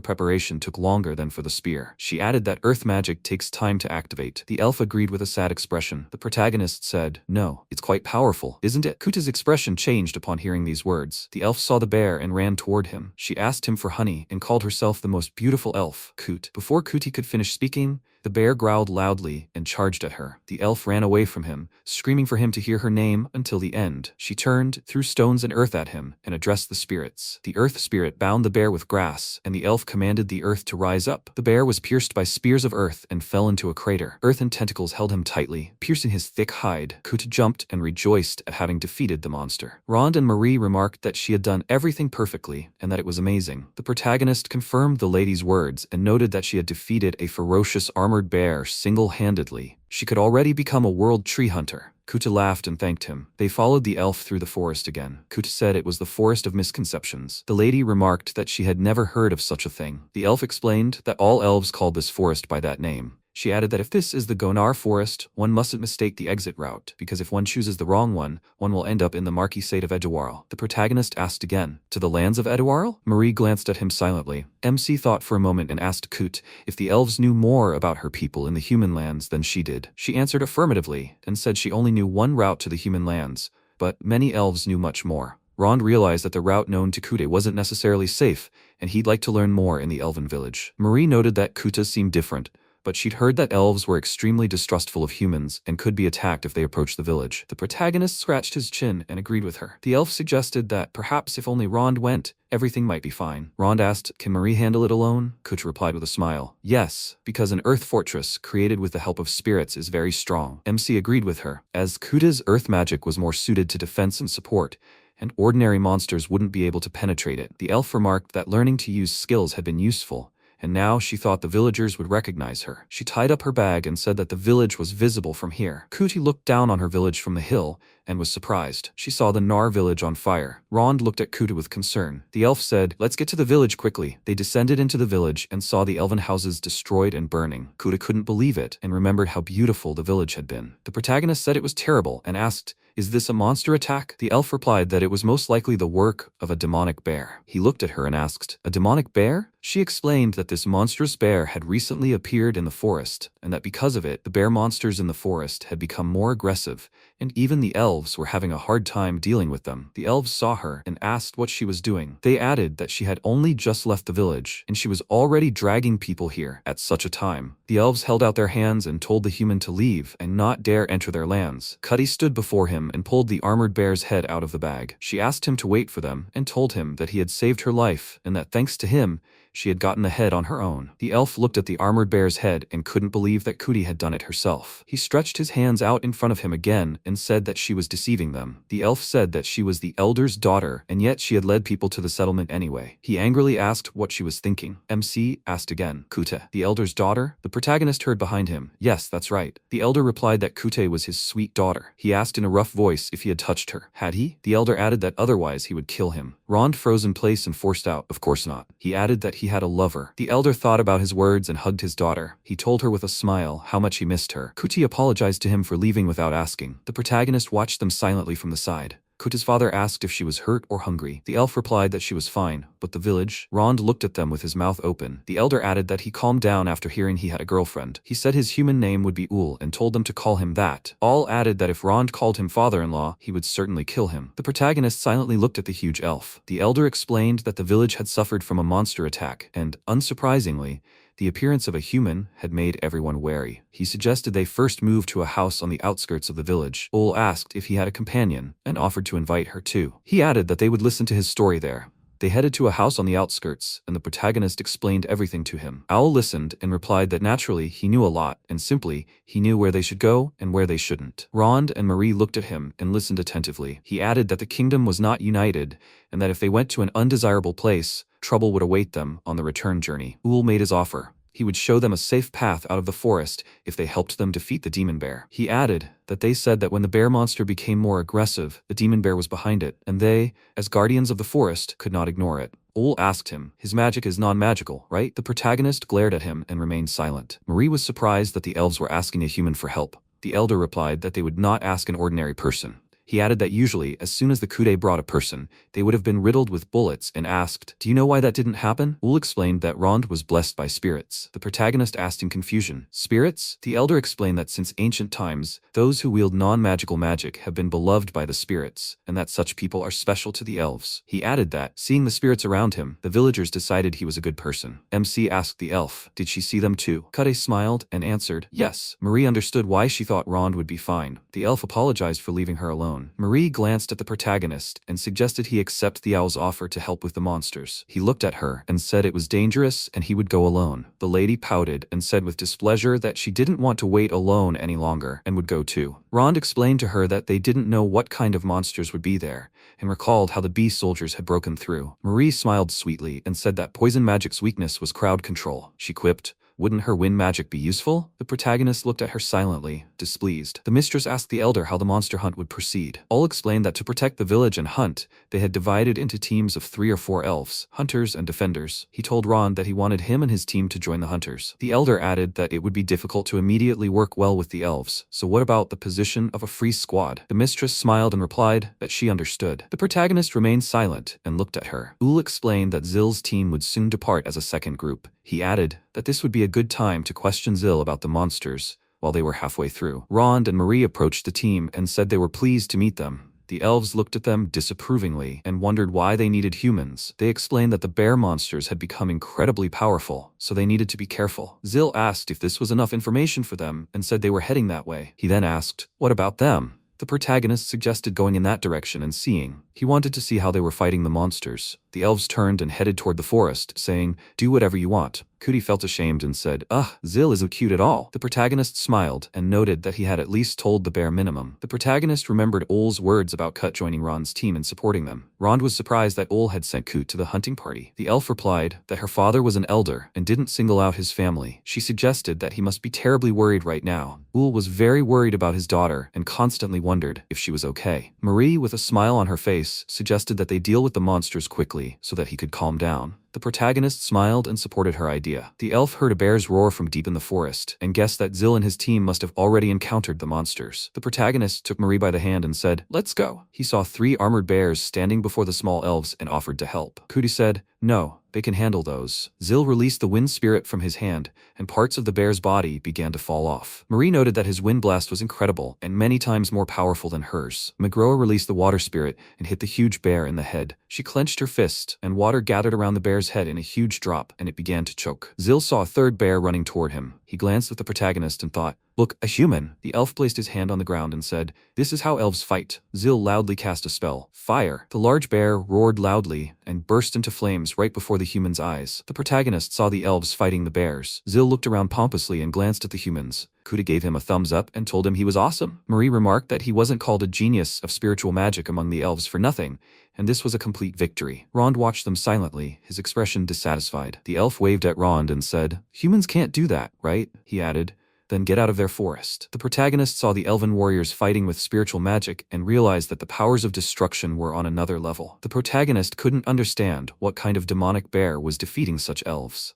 preparation took longer than for the spear. She added that earth magic takes time to activate. The elf agreed with a sad expression. The protagonist said, "No, it's quite powerful, isn't it?" Coute's expression changed upon hearing these words. The elf saw the bear and ran toward him. She asked him for honey and called herself the most beautiful elf, Coute. Before Coute could finish speaking, the bear growled loudly and charged at her. The elf ran away from him, screaming for him to hear her name until the end. She turned, threw stones and earth at him, and addressed the spirits. The earth spirit bound the bear with grass, and the elf commanded the earth to rise up. The bear was pierced by spears of earth and fell into a crater. Earth and tentacles held him tightly, piercing his thick hide. Coute jumped and rejoiced at having defeated the monster. Rond and Marie remarked that she had done everything perfectly, and that it was amazing. The protagonist confirmed the lady's words and noted that she had defeated a ferocious armored bear single-handedly. She could already become a world tree hunter. Coute laughed and thanked him. They followed the elf through the forest again. Coute said it was the forest of misconceptions. The lady remarked that she had never heard of such a thing. The elf explained that all elves called this forest by that name. She added that if this is the Gonar forest, one mustn't mistake the exit route, because if one chooses the wrong one will end up in the Marquisate of Edouard. The protagonist asked again, "To the lands of Edouard?" Marie glanced at him silently. MC thought for a moment and asked Coute if the elves knew more about her people in the human lands than she did. She answered affirmatively, and said she only knew one route to the human lands, but many elves knew much more. Rond realized that the route known to Coute wasn't necessarily safe, and he'd like to learn more in the elven village. Marie noted that Coute seemed different, but she'd heard that elves were extremely distrustful of humans and could be attacked if they approached the village. The protagonist scratched his chin and agreed with her. The elf suggested that perhaps if only Rond went, everything might be fine. Rond asked, "Can Marie handle it alone?" Coute replied with a smile, "Yes, because an earth fortress created with the help of spirits is very strong." MC agreed with her, as Coute's earth magic was more suited to defense and support, and ordinary monsters wouldn't be able to penetrate it. The elf remarked that learning to use skills had been useful, and now she thought the villagers would recognize her. She tied up her bag and said that the village was visible from here. Coute looked down on her village from the hill and was surprised. She saw the Nar village on fire. Rond looked at Coute with concern. The elf said, "Let's get to the village quickly." They descended into the village and saw the elven houses destroyed and burning. Coute couldn't believe it and remembered how beautiful the village had been. The protagonist said it was terrible and asked, "Is this a monster attack?" The elf replied that it was most likely the work of a demonic bear. He looked at her and asked, "A demonic bear?" She explained that this monstrous bear had recently appeared in the forest, and that because of it, the bear monsters in the forest had become more aggressive, and even the elves were having a hard time dealing with them. The elves saw her and asked what she was doing. They added that she had only just left the village, and she was already dragging people here at such a time. The elves held out their hands and told the human to leave and not dare enter their lands. Coute stood before him and pulled the armored bear's head out of the bag. She asked him to wait for them and told him that he had saved her life and that thanks to him, she had gotten ahead on her own. The elf looked at the armored bear's head and couldn't believe that Coute had done it herself. He stretched his hands out in front of him again and said that she was deceiving them. The elf said that she was the elder's daughter, and yet she had led people to the settlement anyway. He angrily asked what she was thinking. MC asked again. Coute, the elder's daughter? The protagonist heard behind him. Yes, that's right. The elder replied that Coute was his sweet daughter. He asked in a rough voice if he had touched her. Had he? The elder added that otherwise he would kill him. Rond froze in place and forced out, of course not. He added that he had a lover. The elder thought about his words and hugged his daughter. He told her with a smile how much he missed her. Coute apologized to him for leaving without asking. The protagonist watched them silently from the side. Coute's father asked if she was hurt or hungry. The elf replied that she was fine, but the village? Rond looked at them with his mouth open. The elder added that he calmed down after hearing he had a girlfriend. He said his human name would be Ul and told them to call him that. All added that if Rond called him father-in-law, he would certainly kill him. The protagonist silently looked at the huge elf. The elder explained that the village had suffered from a monster attack, and, unsurprisingly, the appearance of a human had made everyone wary. He suggested they first move to a house on the outskirts of the village. Ul asked if he had a companion and offered to invite her too. He added that they would listen to his story there. They headed to a house on the outskirts, and the protagonist explained everything to him. Owl listened and replied that naturally he knew a lot, and simply, he knew where they should go and where they shouldn't. Rond and Marie looked at him and listened attentively. He added that the kingdom was not united, and that if they went to an undesirable place, trouble would await them on the return journey. Ul made his offer. He would show them a safe path out of the forest if they helped them defeat the demon bear. He added that they said that when the bear monster became more aggressive, the demon bear was behind it, and they, as guardians of the forest, could not ignore it. Ul asked him, his magic is non-magical, right? The protagonist glared at him and remained silent. Marie was surprised that the elves were asking a human for help. The elder replied that they would not ask an ordinary person. He added that usually, as soon as the Coute brought a person, they would have been riddled with bullets and asked, "Do you know why that didn't happen?" Ul explained that Rond was blessed by spirits. The protagonist asked in confusion, "Spirits?" The elder explained that since ancient times, those who wield non-magical magic have been beloved by the spirits, and that such people are special to the elves. He added that, seeing the spirits around him, the villagers decided he was a good person. MC asked the elf, did she see them too? Coute smiled and answered, yes. Marie understood why she thought Rond would be fine. The elf apologized for leaving her alone. Marie glanced at the protagonist and suggested he accept the owl's offer to help with the monsters. He looked at her and said it was dangerous and he would go alone. The lady pouted and said with displeasure that she didn't want to wait alone any longer and would go too. Rond explained to her that they didn't know what kind of monsters would be there and recalled how the bee soldiers had broken through. Marie smiled sweetly and said that poison magic's weakness was crowd control. She quipped, "Wouldn't her wind magic be useful?" The protagonist looked at her silently, displeased. The mistress asked the elder how the monster hunt would proceed. All explained that to protect the village and hunt, they had divided into teams of 3 or 4 elves, hunters and defenders. He told Rond that he wanted him and his team to join the hunters. The elder added that it would be difficult to immediately work well with the elves, so what about the position of a free squad? The mistress smiled and replied that she understood. The protagonist remained silent and looked at her. Ul explained that Zill's team would soon depart as a second group. He added that this would be a good time to question Zill about the monsters while they were halfway through. Rond and Marie approached the team and said they were pleased to meet them. The elves looked at them disapprovingly and wondered why they needed humans. They explained that the bear monsters had become incredibly powerful, so they needed to be careful. Zill asked if this was enough information for them and said they were heading that way. He then asked, "What about them?" The protagonist suggested going in that direction and seeing. He wanted to see how they were fighting the monsters. The elves turned and headed toward the forest, saying, "Do whatever you want." Coute felt ashamed and said, "Ugh, Zill isn't cute at all." The protagonist smiled and noted that he had at least told the bare minimum. The protagonist remembered Ul's words about Coute joining Rond's team and supporting them. Rond was surprised that Ul had sent Coute to the hunting party. The elf replied that her father was an elder and didn't single out his family. She suggested that he must be terribly worried right now. Ul was very worried about his daughter and constantly wondered if she was okay. Marie, with a smile on her face, suggested that they deal with the monsters quickly so that he could calm down. The protagonist smiled and supported her idea. The elf heard a bear's roar from deep in the forest and guessed that Zill and his team must have already encountered the monsters. The protagonist took Marie by the hand and said, "Let's go." He saw 3 armored bears standing before the small elves and offered to help. Coute said, "No, they can handle those." Zill released the wind spirit from his hand, and parts of the bear's body began to fall off. Marie noted that his wind blast was incredible and many times more powerful than hers. Magroa released the water spirit and hit the huge bear in the head. She clenched her fist, and water gathered around the bear's head in a huge drop, and it began to choke. Zill saw a 3rd bear running toward him. He glanced at the protagonist and thought, "Look, a human." The elf placed his hand on the ground and said, "This is how elves fight." Zil loudly cast a spell. Fire. The large bear roared loudly and burst into flames right before the human's eyes. The protagonist saw the elves fighting the bears. Zil looked around pompously and glanced at the humans. Coute gave him a thumbs up and told him he was awesome. Marie remarked that he wasn't called a genius of spiritual magic among the elves for nothing, and this was a complete victory. Rond watched them silently, his expression dissatisfied. The elf waved at Rond and said, "Humans can't do that, right?" He added, "Then get out of their forest." The protagonist saw the elven warriors fighting with spiritual magic and realized that the powers of destruction were on another level. The protagonist couldn't understand what kind of demonic bear was defeating such elves.